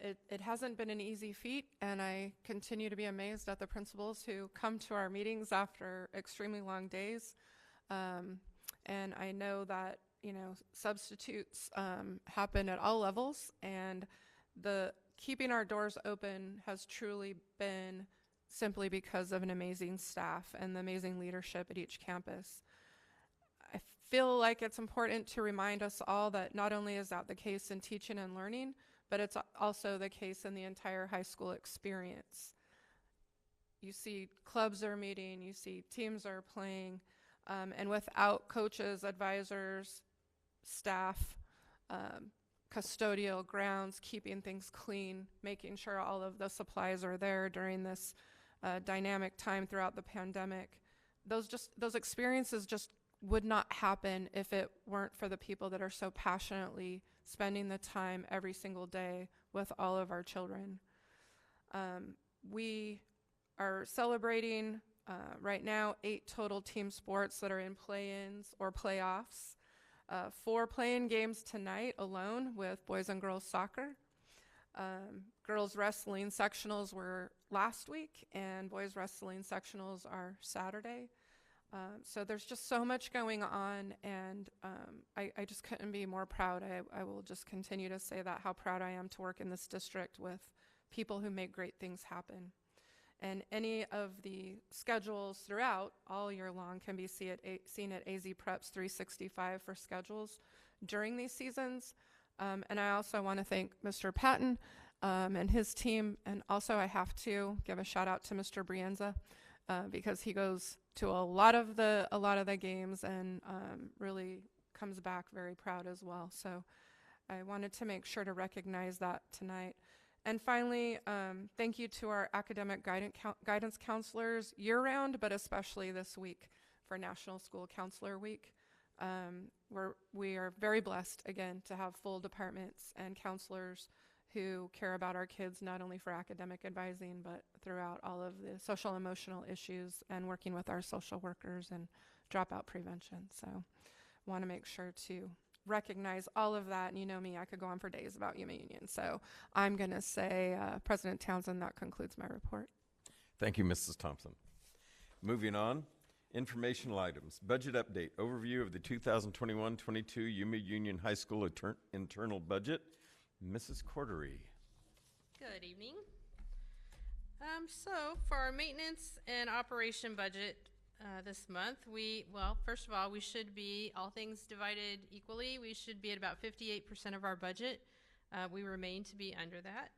[SPEAKER 3] It hasn't been an easy feat, and I continue to be amazed at the principals who come to our meetings after extremely long days. And I know that, substitutes happen at all levels, and the keeping our doors open has truly been simply because of an amazing staff and the amazing leadership at each campus. I feel like it's important to remind us all that not only is that the case in teaching and learning, but it's also the case in the entire high school experience. You see clubs are meeting, you see teams are playing, and without coaches, advisors, staff, custodial grounds, keeping things clean, making sure all of the supplies are there during this dynamic time throughout the pandemic, those experiences just would not happen if it weren't for the people that are so passionately spending the time every single day with all of our children. We are celebrating right now 8 total team sports that are in play-ins or playoffs. 4 play-in games tonight alone with boys and girls soccer. Girls wrestling sectionals were last week, and boys wrestling sectionals are Saturday. So there's just so much going on, and I just couldn't be more proud. I will just continue to say that, how proud I am to work in this district with people who make great things happen. And any of the schedules throughout all year long can be seen at AZ Preps 365 for schedules during these seasons. And I also want to thank Mr. Patton and his team, and also I have to give a shout out to Mr. Brienza because he goes to a lot of the games and really comes back very proud as well. So I wanted to make sure to recognize that tonight. And finally, thank you to our academic guidance counselors year-round, but especially this week for National School Counselor Week. We are very blessed, again, to have full departments and counselors who care about our kids, not only for academic advising, but throughout all of the social emotional issues and working with our social workers and dropout prevention. So want to make sure to recognize all of that. And you know me, I could go on for days about Yume Union. So I'm going to say, President Townsend, that concludes my report.
[SPEAKER 1] Thank you, Mrs. Thompson. Moving on, informational items. Budget update, overview of the 2021-22 Yume Union High School internal budget. Mrs. Cordery.
[SPEAKER 12] Good evening. So for our maintenance and operation budget this month, first of all, we should be, all things divided equally, we should be at about 58% of our budget. We remain to be under that.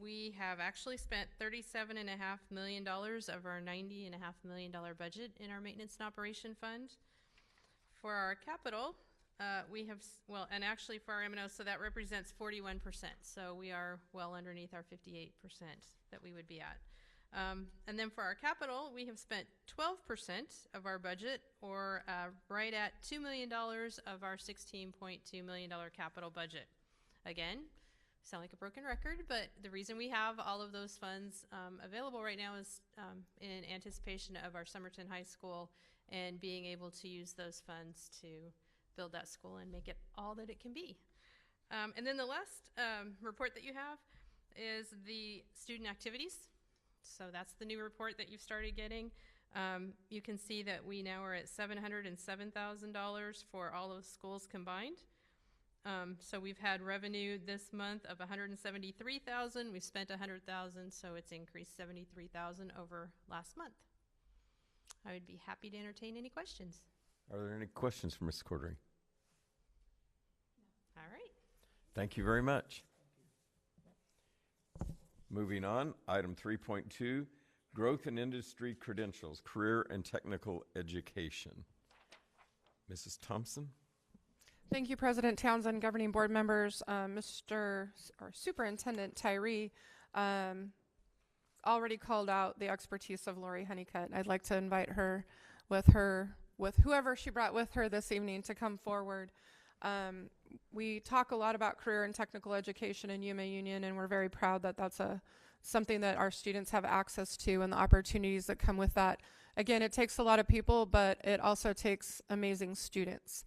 [SPEAKER 12] We have actually spent $37.5 million of our $90.5 million budget in our maintenance and operation fund. For our capital, we have, and actually for our M&O, so that represents 41%. So we are well underneath our 58% that we would be at. And then for our capital, we have spent 12% of our budget, or right at $2 million of our $16.2 million capital budget. Again, sound like a broken record, but the reason we have all of those funds available right now is in anticipation of our Somerton High School and being able to use those funds to build that school and make it all that it can be. And then the last report that you have is the student activities. So that's the new report that you've started getting. You can see that we now are at $707,000 for all of the schools combined. So we've had revenue this month of $173,000. We've spent $100,000, so it's increased $73,000 over last month. I would be happy to entertain any questions.
[SPEAKER 1] Are there any questions for Ms. Cordery?
[SPEAKER 12] All right.
[SPEAKER 1] Thank you very much. Moving on, item 3.2, growth in industry credentials, career and technical education. Mrs. Thompson?
[SPEAKER 3] Thank you, President Townsend, governing board members. Superintendent Tyree already called out the expertise of Lori Honeycutt. I'd like to invite her with whoever she brought with her this evening to come forward. We talk a lot about career and technical education in Yume Union, and we're very proud that that's something that our students have access to and the opportunities that come with that. Again, it takes a lot of people, but it also takes amazing students.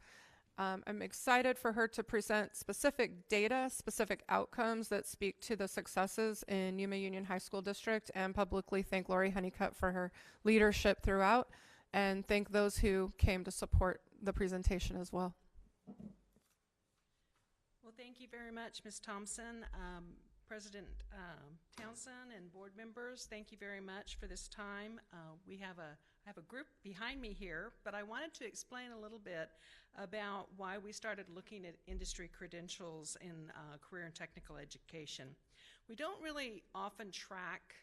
[SPEAKER 3] I'm excited for her to present specific data, specific outcomes that speak to the successes in Yume Union High School District, and publicly thank Lori Honeycutt for her leadership throughout, and thank those who came to support the presentation as well.
[SPEAKER 13] Well, thank you very much, Ms. Thompson. President Townsend and board members, thank you very much for this time. I have a group behind me here, but I wanted to explain a little bit about why we started looking at industry credentials in career and technical education. We don't really often track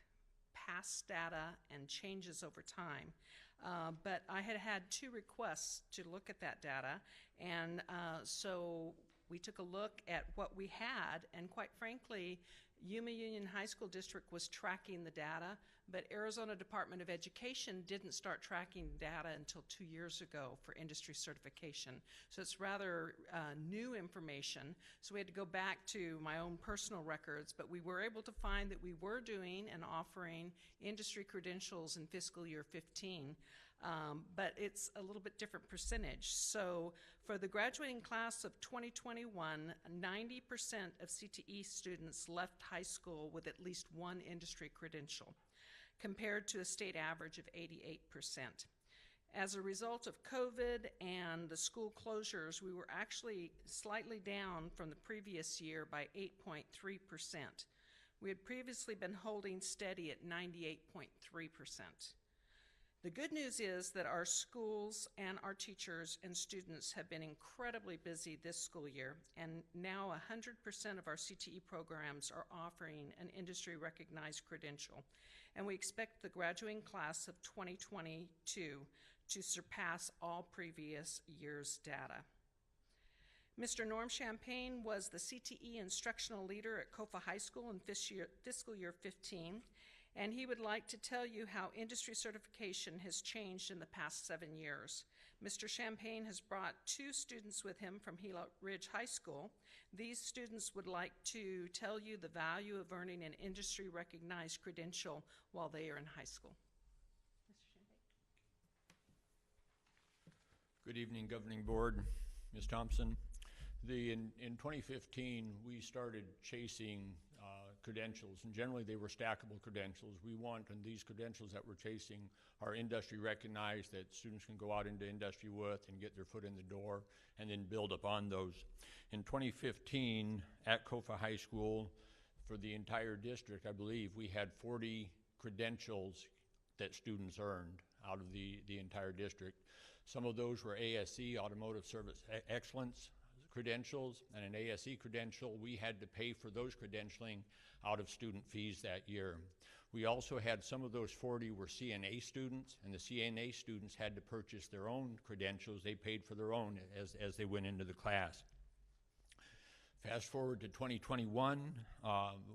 [SPEAKER 13] past data and changes over time, but I had 2 requests to look at that data, and so we took a look at what we had, and quite frankly, Yume Union High School District was tracking the data, but Arizona Department of Education didn't start tracking data until 2 years ago for industry certification. So it's rather new information. So we had to go back to my own personal records, but we were able to find that we were doing and offering industry credentials in fiscal year 15. But it's a little bit different percentage. So for the graduating class of 2021, 90% of CTE students left high school with at least one industry credential, compared to a state average of 88%. As a result of COVID and the school closures, we were actually slightly down from the previous year by 8.3%. We had previously been holding steady at 98.3%. The good news is that our schools and our teachers and students have been incredibly busy this school year, and now 100% of our CTE programs are offering an industry-recognized credential, and we expect the graduating class of 2022 to surpass all previous years' data. Mr. Norm Champagne was the CTE instructional leader at Kofa High School in fiscal year 15, and he would like to tell you how industry certification has changed in the past 7 years. Mr. Champagne has brought 2 students with him from Gila Ridge High School. These students would like to tell you the value of earning an industry-recognized credential while they are in high school. Mr. Champagne.
[SPEAKER 14] Good evening, Governing Board, Ms. Thompson. In 2015, we started chasing credentials, and generally they were stackable credentials. We want, and these credentials that we're chasing are industry recognized, that students can go out into industry with and get their foot in the door and then build upon those. In 2015, at Kofa High School, for the entire district, I believe, we had 40 credentials that students earned out of the entire district. Some of those were ASE, Automotive Service Excellence credentials, and an ASE credential. We had to pay for those credentialing out of student fees that year. We also had some of those 40 were CNA students, and the CNA students had to purchase their own credentials. They paid for their own as they went into the class. Fast forward to 2021,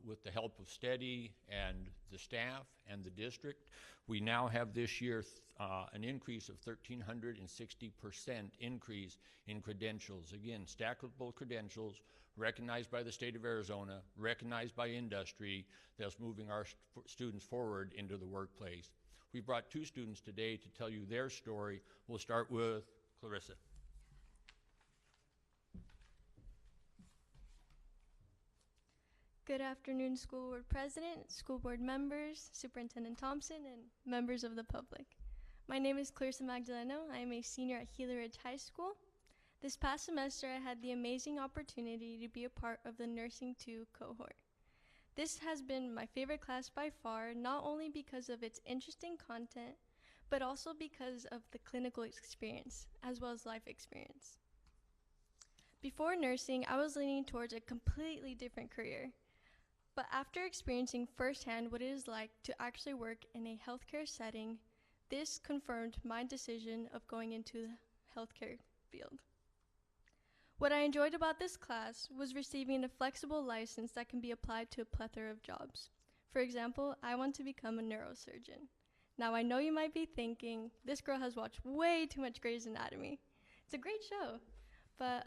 [SPEAKER 14] with the help of Steady and the staff and the district, we now have this year an increase of 1,360% increase in credentials. Again, stackable credentials recognized by the state of Arizona, recognized by industry, that's moving our students forward into the workplace. We brought 2 students today to tell you their story. We'll start with Clarissa.
[SPEAKER 15] Good afternoon, School Board President, School Board members, Superintendent Thompson, and members of the public. My name is Clarissa Magdaleno. I am a senior at Gila Ridge High School. This past semester, I had the amazing opportunity to be a part of the Nursing 2 cohort. This has been my favorite class by far, not only because of its interesting content, but also because of the clinical experience, as well as life experience. Before nursing, I was leaning towards a completely different career. But after experiencing firsthand what it is like to actually work in a healthcare setting, this confirmed my decision of going into the healthcare field. What I enjoyed about this class was receiving a flexible license that can be applied to a plethora of jobs. For example, I want to become a neurosurgeon. Now, I know you might be thinking, this girl has watched way too much Grey's Anatomy. It's a great show, but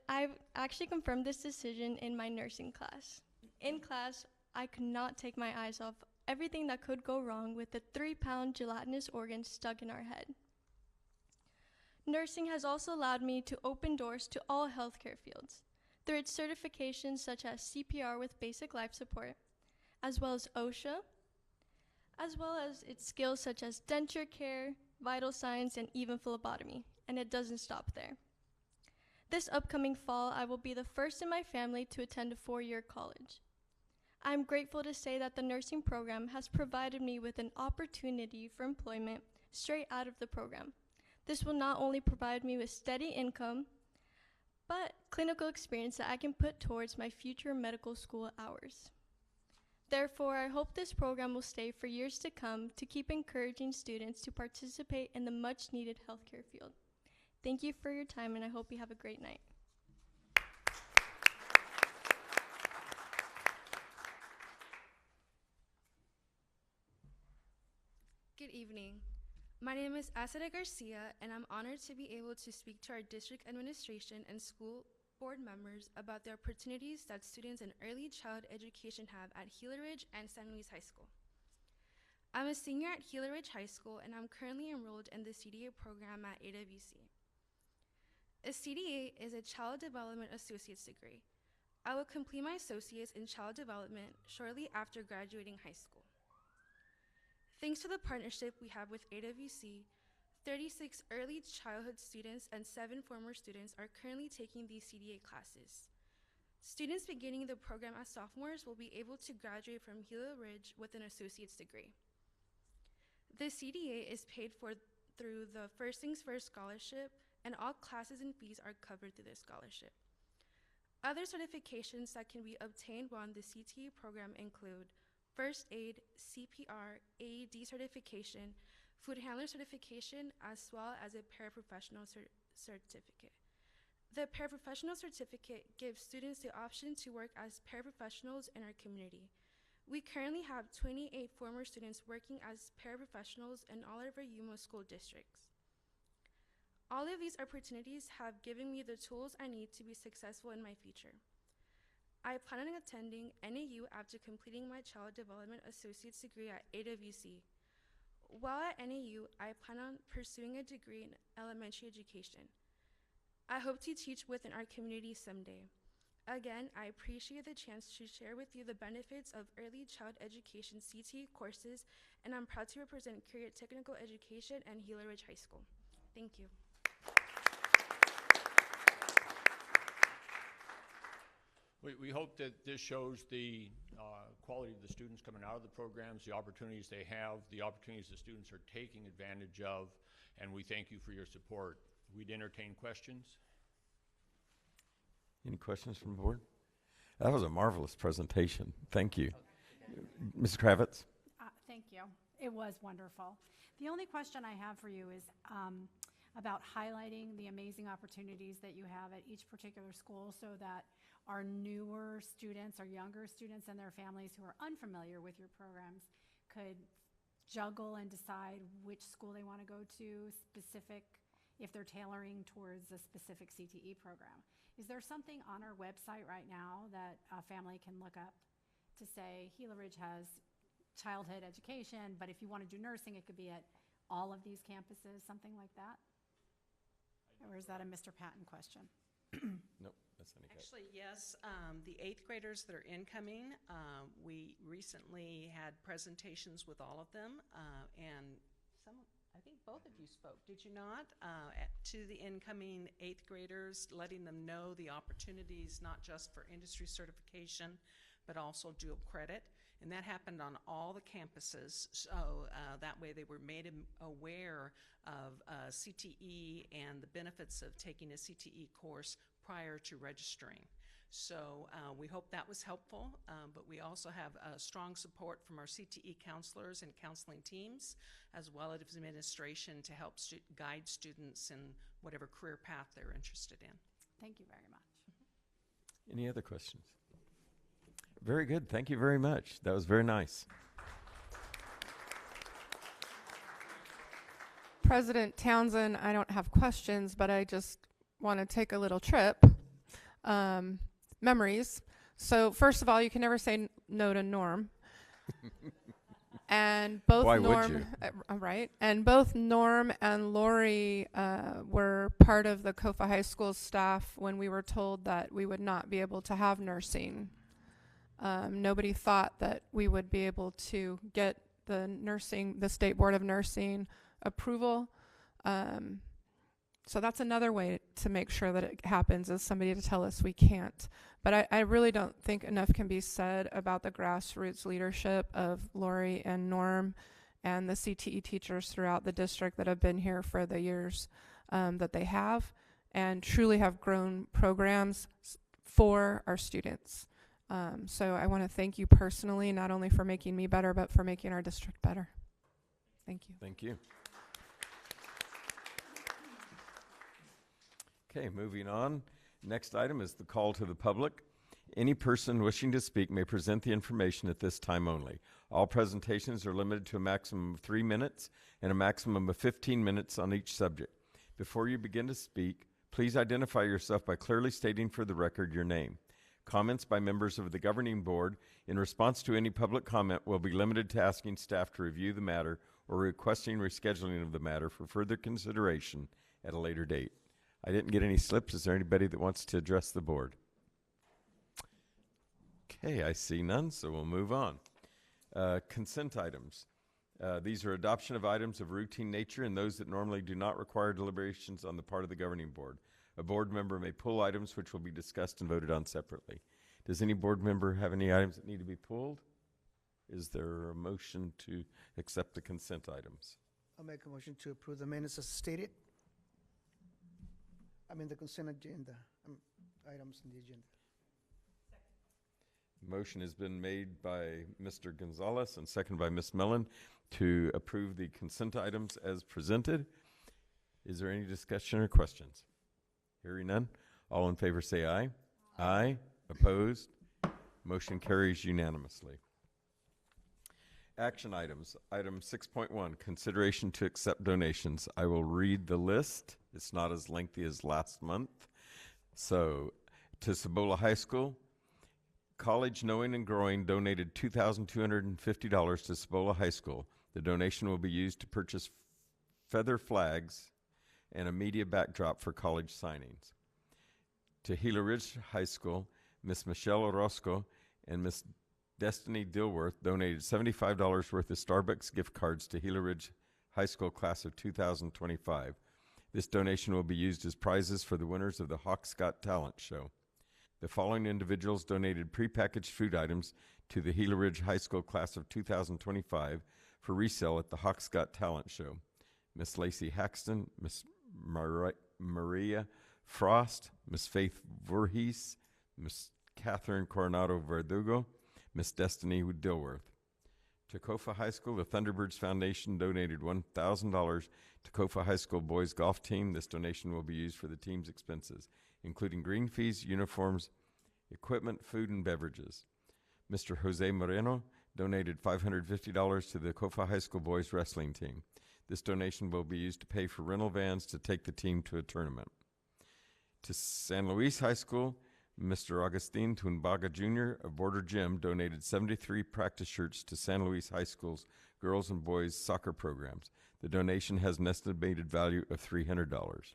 [SPEAKER 15] I've actually confirmed this decision in my nursing class. In class, I could not take my eyes off everything that could go wrong with the 3-pound gelatinous organ stuck in our head. Nursing has also allowed me to open doors to all healthcare fields through its certifications such as CPR with basic life support, as well as OSHA, as well as its skills such as denture care, vital signs, and even phlebotomy, and it doesn't stop there. This upcoming fall, I will be the first in my family to attend a 4-year college. I am grateful to say that the nursing program has provided me with an opportunity for employment straight out of the program. This will not only provide me with steady income, but clinical experience that I can put towards my future medical school hours. Therefore, I hope this program will stay for years to come to keep encouraging students to participate in the much-needed healthcare field. Thank you for your time, and I hope you have a great night.
[SPEAKER 16] Good evening. My name is Alyssa Garcia, and I'm honored to be able to speak to our district administration and school board members about the opportunities that students in early child education have at Gila Ridge and San Luis High School. I'm a senior at Gila Ridge High School, and I'm currently enrolled in the CDA program at AWC. A CDA is a Child Development Associate's degree. I will complete my associate's in child development shortly after graduating high school. Thanks to the partnership we have with AWC, 36 early childhood students and 7 former students are currently taking these CDA classes. Students beginning the program as sophomores will be able to graduate from Gila Ridge with an associate's degree. The CDA is paid for through the First Things First scholarship, and all classes and fees are covered through this scholarship. Other certifications that can be obtained while in the CTE program include First Aid, CPR, AED certification, Food Handler certification, as well as a paraprofessional certificate. The paraprofessional certificate gives students the option to work as paraprofessionals in our community. We currently have 28 former students working as paraprofessionals in all of our Yume school districts. All of these opportunities have given me the tools I need to be successful in my future. I plan on attending NAU after completing my Child Development Associate's degree at AWC. While at NAU, I plan on pursuing a degree in elementary education. I hope to teach within our community someday. Again, I appreciate the chance to share with you the benefits of early child education CTE courses, and I'm proud to represent Career Technical Education and Gila Ridge High School. Thank you.
[SPEAKER 14] We hope that this shows the quality of the students coming out of the programs, the opportunities they have, the opportunities the students are taking advantage of, and we thank you for your support. We'd entertain questions.
[SPEAKER 1] Any questions from the board? That was a marvelous presentation. Thank you. Ms. Kravitz?
[SPEAKER 6] Thank you. It was wonderful. The only question I have for you is about highlighting the amazing opportunities that you have at each particular school so that our newer students, our younger students and their families who are unfamiliar with your programs could juggle and decide which school they want to go to, specific, if they're tailoring towards a specific CTE program. Is there something on our website right now that a family can look up to say, Gila Ridge has childhood education, but if you want to do nursing, it could be at all of these campuses, something like that? Or is that a Mr. Patton question?
[SPEAKER 1] Nope, that's any good.
[SPEAKER 13] Actually, yes. The 8th graders that are incoming, we recently had presentations with all of them, and I think both of you spoke, did you not? To the incoming 8th graders, letting them know the opportunities, not just for industry certification, but also dual credit. And that happened on all the campuses, so that way they were made aware of CTE and the benefits of taking a CTE course prior to registering. So we hope that was helpful, but we also have strong support from our CTE counselors and counseling teams, as well as administration to help guide students in whatever career path they're interested in.
[SPEAKER 6] Thank you very much.
[SPEAKER 1] Any other questions? Very good. Thank you very much. That was very nice.
[SPEAKER 3] President Townsend, I don't have questions, but I just want to take a little trip. Memories. So first of all, you can never say no to Norm. And both
[SPEAKER 1] Why would
[SPEAKER 3] Norm,
[SPEAKER 1] you?
[SPEAKER 3] Right, and both Norm and Lori were part of the Kofa High School staff when we were told that we would not be able to have nursing. Nobody thought that we would be able to get the State Board of Nursing approval. So that's another way to make sure that it happens, is somebody to tell us we can't. But I really don't think enough can be said about the grassroots leadership of Lori and Norm and the CTE teachers throughout the district that have been here for the years that they have, and truly have grown programs for our students. So I want to thank you personally, not only for making me better, but for making our district better. Thank you.
[SPEAKER 1] Thank you. Okay, moving on. Next item is the call to the public. Any person wishing to speak may present the information at this time only. All presentations are limited to a maximum of 3 minutes and a maximum of 15 minutes on each subject. Before you begin to speak, please identify yourself by clearly stating for the record your name. Comments by members of the governing board in response to any public comment will be limited to asking staff to review the matter or requesting rescheduling of the matter for further consideration at a later date. I didn't get any slips. Is there anybody that wants to address the board? Okay, I see none, so we'll move on. Consent items. These are adoption of items of routine nature and those that normally do not require deliberations on the part of the governing board. A board member may pull items which will be discussed and voted on separately. Does any board member have any items that need to be pulled? Is there a motion to accept the consent items?
[SPEAKER 7] I'll make a motion to approve the minutes as stated. I mean, the consent agenda, items in the agenda.
[SPEAKER 1] Motion has been made by Mr. Gonzalez and seconded by Ms. Mellon to approve the consent items as presented. Is there any discussion or questions? Hearing none, all in favor say aye. Aye. Opposed? Motion carries unanimously. Action items. Item 6.1, consideration to accept donations. I will read the list. It's not as lengthy as last month. So, to Cibola High School, College Knowing and Growing donated $2,250 to Cibola High School. The donation will be used to purchase feather flags and a media backdrop for college signings. To Gila Ridge High School, Miss Michelle Orozco and Miss Destiny Dilworth donated $75 worth of Starbucks gift cards to Gila Ridge High School class of 2025. This donation will be used as prizes for the winners of the Hawks Got Talent show. The following individuals donated prepackaged food items to the Gila Ridge High School class of 2025 for resale at the Hawks Got Talent show. Miss Lacey Haxton, Miss Maria Frost, Miss Faith Voorhees, Miss Catherine Coronado Verdugo, Miss Destiny Dilworth. To Kofa High School, the Thunderbirds Foundation donated $1,000 to Kofa High School boys golf team. This donation will be used for the team's expenses, including green fees, uniforms, equipment, food, and beverages. Mr. Jose Moreno donated $550 to the Kofa High School boys wrestling team. This donation will be used to pay for rental vans to take the team to a tournament. To San Luis High School, Mr. Agustin Tunbaga Jr. of Border Gym donated 73 practice shirts to San Luis High School's girls and boys soccer programs. The donation has an estimated value of $300.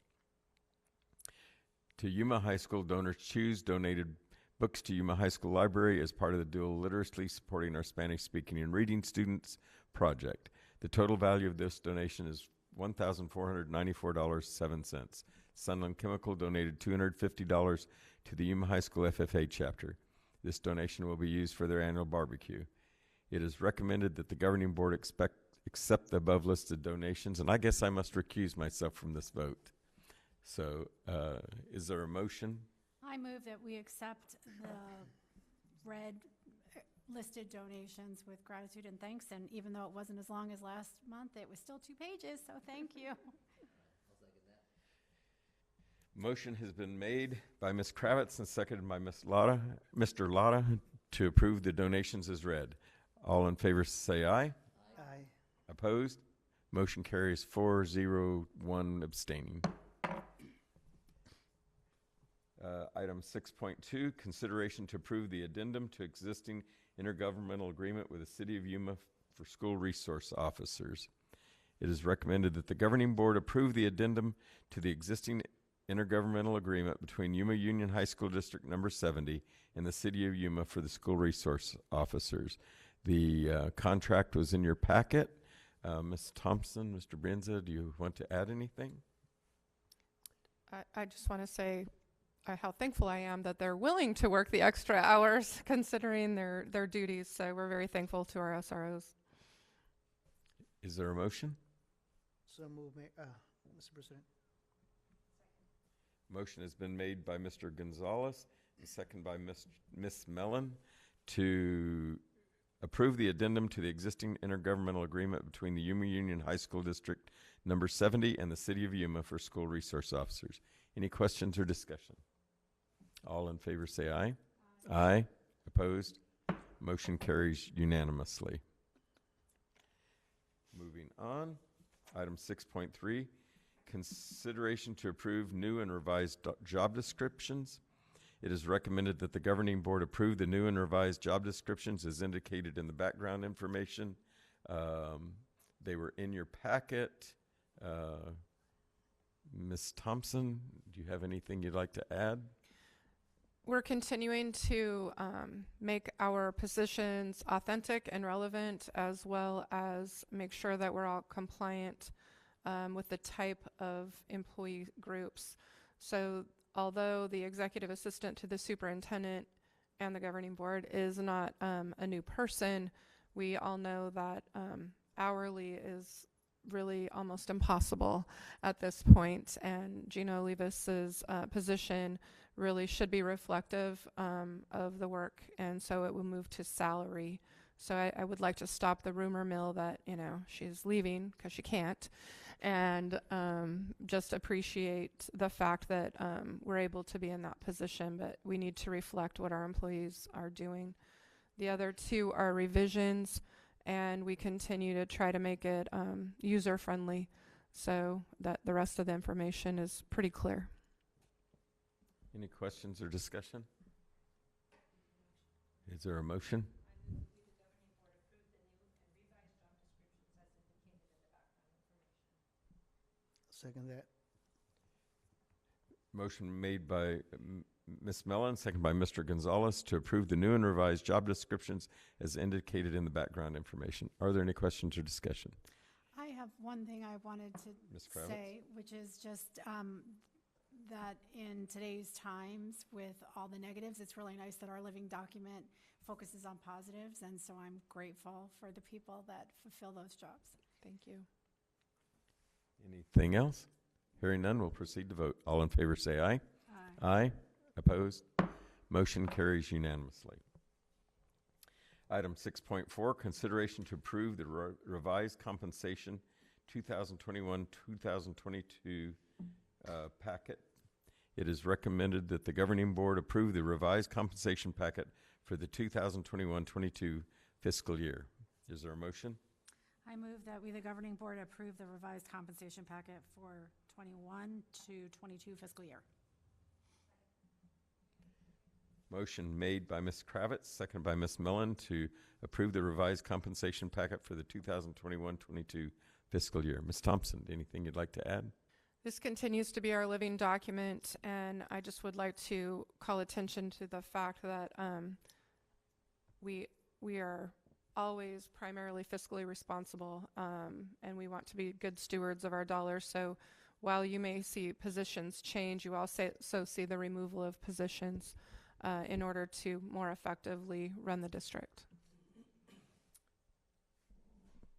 [SPEAKER 1] To Yume High School, Donors Choose donated books to Yume High School Library as part of the dual literacy supporting our Spanish-speaking and reading students project. The total value of this donation is $1,494.07. Sunland Chemical donated $250 to the Yume High School FFA chapter. This donation will be used for their annual barbecue. It is recommended that the governing board accept the above listed donations, and I guess I must recuse myself from this vote. So, is there a motion?
[SPEAKER 6] I move that we accept the red listed donations with gratitude and thanks, and even though it wasn't as long as last month, it was still 2 pages, so thank you.
[SPEAKER 1] Motion has been made by Ms. Kravitz and seconded by Mr. Lotta to approve the donations as read. All in favor say aye.
[SPEAKER 7] Aye.
[SPEAKER 1] Opposed? Motion carries 4-0-1 abstaining. Item 6.2, consideration to approve the addendum to existing intergovernmental agreement with the City of Yuma for school resource officers. It is recommended that the governing board approve the addendum to the existing intergovernmental agreement between Yuma Union High School District Number 70 and the City of Yuma for the school resource officers. The contract was in your packet. Ms. Thompson, Mr. Brenza, do you want to add anything?
[SPEAKER 3] I just want to say how thankful I am that they're willing to work the extra hours considering their duties. So we're very thankful to our SROs.
[SPEAKER 1] Is there a motion?
[SPEAKER 7] So move, Mr. President.
[SPEAKER 1] Motion has been made by Mr. Gonzalez, and second by Ms. Mellon to approve the addendum to the existing intergovernmental agreement between the Yuma Union High School District Number 70 and the City of Yuma for school resource officers. Any questions or discussion? All in favor say aye. Aye. Opposed? Motion carries unanimously. Moving on, item 6.3, consideration to approve new and revised job descriptions. It is recommended that the governing board approve the new and revised job descriptions as indicated in the background information. They were in your packet. Ms. Thompson, do you have anything you'd like to add?
[SPEAKER 3] We're continuing to make our positions authentic and relevant, as well as make sure that we're all compliant with the type of employee groups. So although the executive assistant to the superintendent and the governing board is not a new person, we all know that hourly is really almost impossible at this point, and Gina Olivas's position really should be reflective of the work, and so it will move to salary. So I would like to stop the rumor mill that, you know, she's leaving because she can't, and just appreciate the fact that we're able to be in that position, but we need to reflect what our employees are doing. The other two are revisions, and we continue to try to make it user-friendly so that the rest of the information is pretty clear.
[SPEAKER 1] Any questions or discussion? Is there a motion?
[SPEAKER 7] Second that.
[SPEAKER 1] Motion made by Ms. Mellon, second by Mr. Gonzalez to approve the new and revised job descriptions as indicated in the background information. Are there any questions or discussion?
[SPEAKER 6] I have one thing I wanted
[SPEAKER 1] Ms.
[SPEAKER 6] to
[SPEAKER 1] Kravitz?
[SPEAKER 6] say, which is just that in today's times with all the negatives, it's really nice that our living document focuses on positives, and so I'm grateful for the people that fulfill those jobs.
[SPEAKER 3] Thank you.
[SPEAKER 1] Anything else? Hearing none, we'll proceed to vote. All in favor say aye.
[SPEAKER 6] Aye.
[SPEAKER 1] Aye. Opposed? Motion carries unanimously. Item 6.4, consideration to approve the revised compensation 2021-2022 packet. It is recommended that the governing board approve the revised compensation packet for the 2021-22 fiscal year. Is there a motion?
[SPEAKER 6] I move that we, the governing board, approve the revised compensation packet for 21 to 22 fiscal year.
[SPEAKER 1] Motion made by Ms. Kravitz, seconded by Ms. Mellon to approve the revised compensation packet for the 2021-22 fiscal year. Ms. Thompson, anything you'd like to add?
[SPEAKER 3] This continues to be our living document, and I just would like to call attention to the fact that we are always primarily fiscally responsible, and we want to be good stewards of our dollars. So while you may see positions change, you also see the removal of positions in order to more effectively run the district.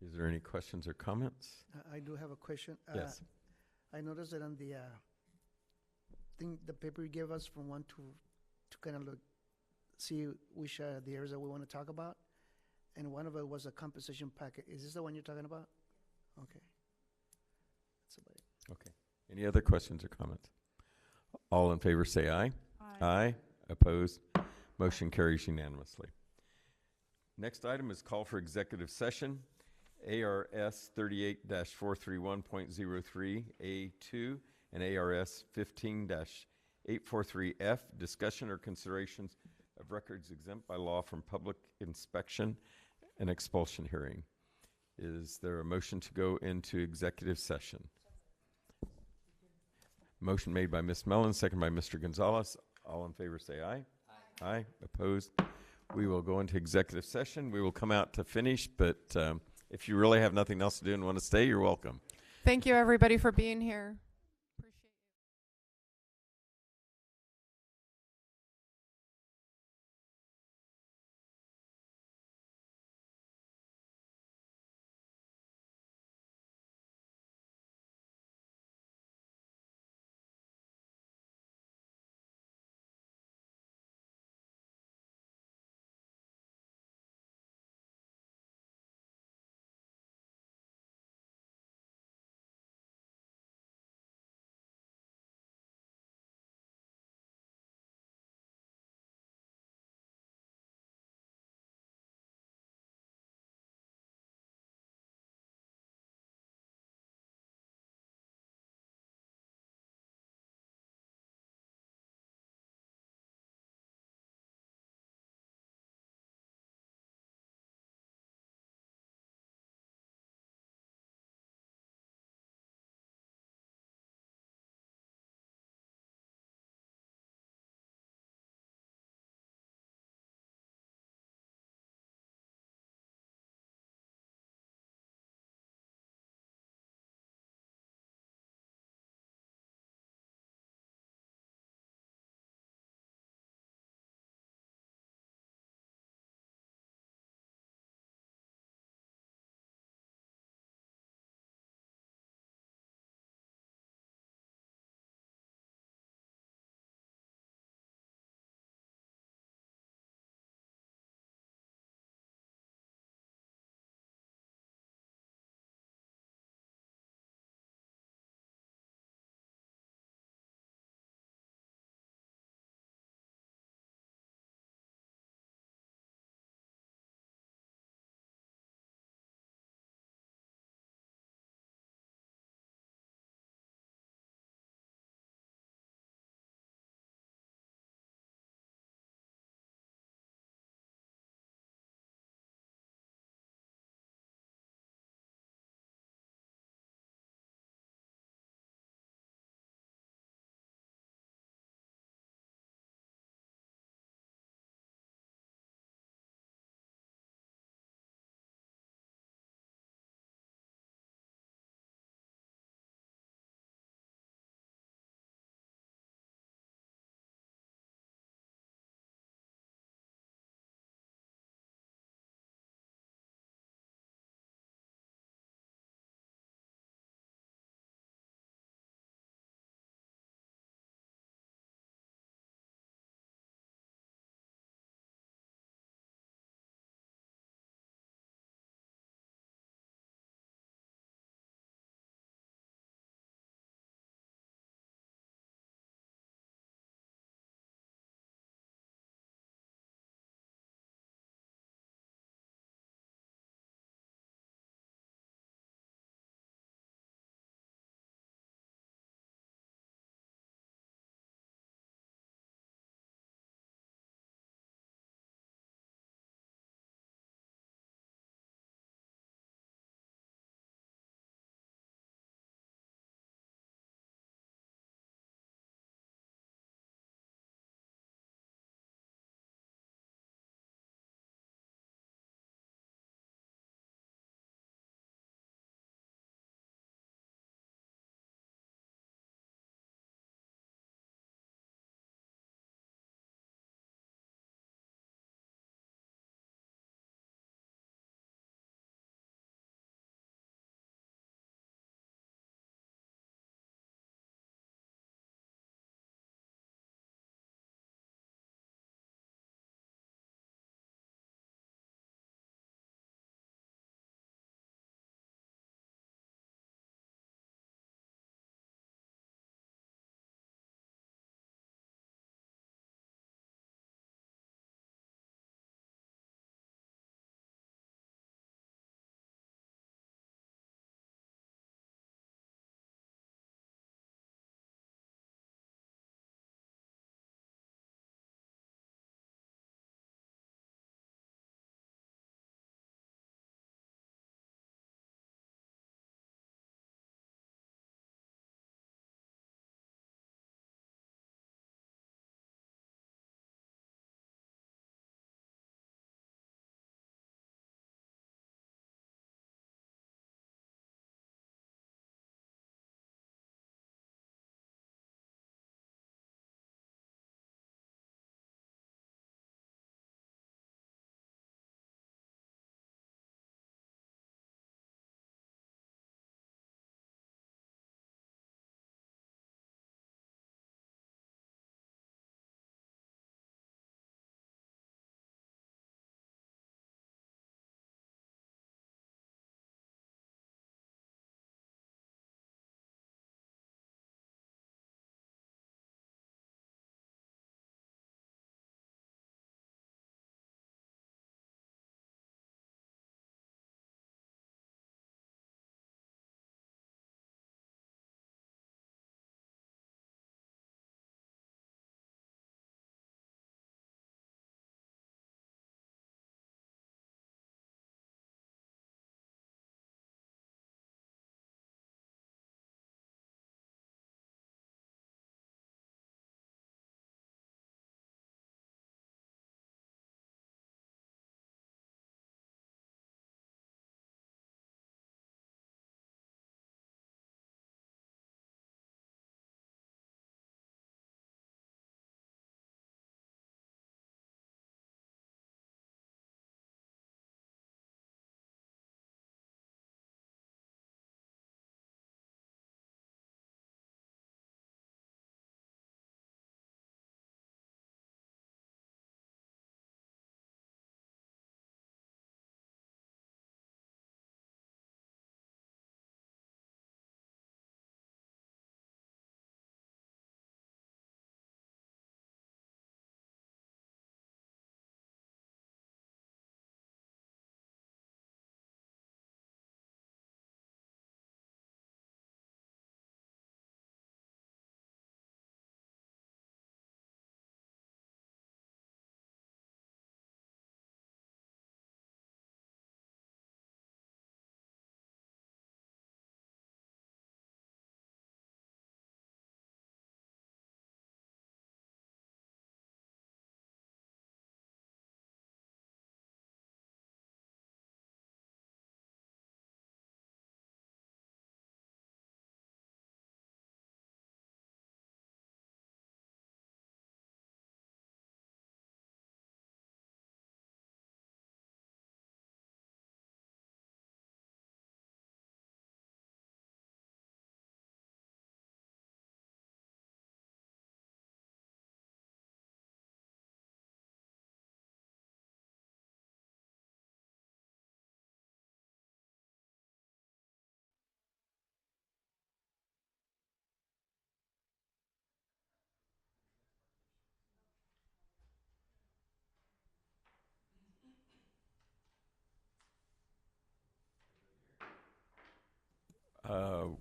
[SPEAKER 1] Is there any questions or comments?
[SPEAKER 7] I do have a question.
[SPEAKER 1] Yes.
[SPEAKER 7] I noticed that on the thing, the paper you gave us from 1 to kind of look, see which are the areas that we want to talk about, and one of it was a compensation packet. Is this the one you're talking about? Okay. That's about it.
[SPEAKER 1] Okay. Any other questions or comments? All in favor say aye.
[SPEAKER 6] Aye.
[SPEAKER 1] Aye. Opposed? Motion carries unanimously. Next item is call for executive session. ARS 38-431.03 A2 and ARS 15-843F, discussion or considerations of records exempt by law from public inspection and expulsion hearing. Is there a motion to go into executive session? Motion made by Ms. Mellon, second by Mr. Gonzalez. All in favor say aye. Aye. Aye. Opposed? We will go into executive session. We will come out to finish, but if you really have nothing else to do and want to stay, you're welcome.
[SPEAKER 3] Thank you, everybody, for being here.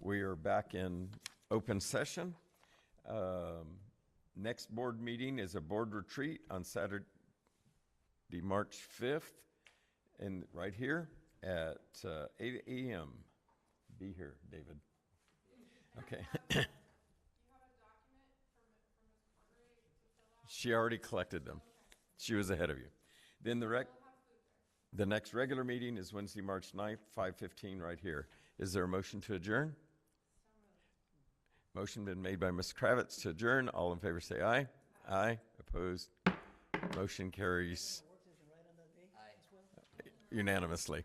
[SPEAKER 1] We are back in open session. Next board meeting is a board retreat on Saturday, March 5th, and right here at 8 a.m. Be here, David. Okay. She already collected them. She was ahead of you. Then the next regular meeting is Wednesday, March 9th, 5:15 right here. Is there a motion to adjourn? Motion been made by Ms. Kravitz to adjourn. All in favor say aye. Aye. Opposed? Motion carries unanimously.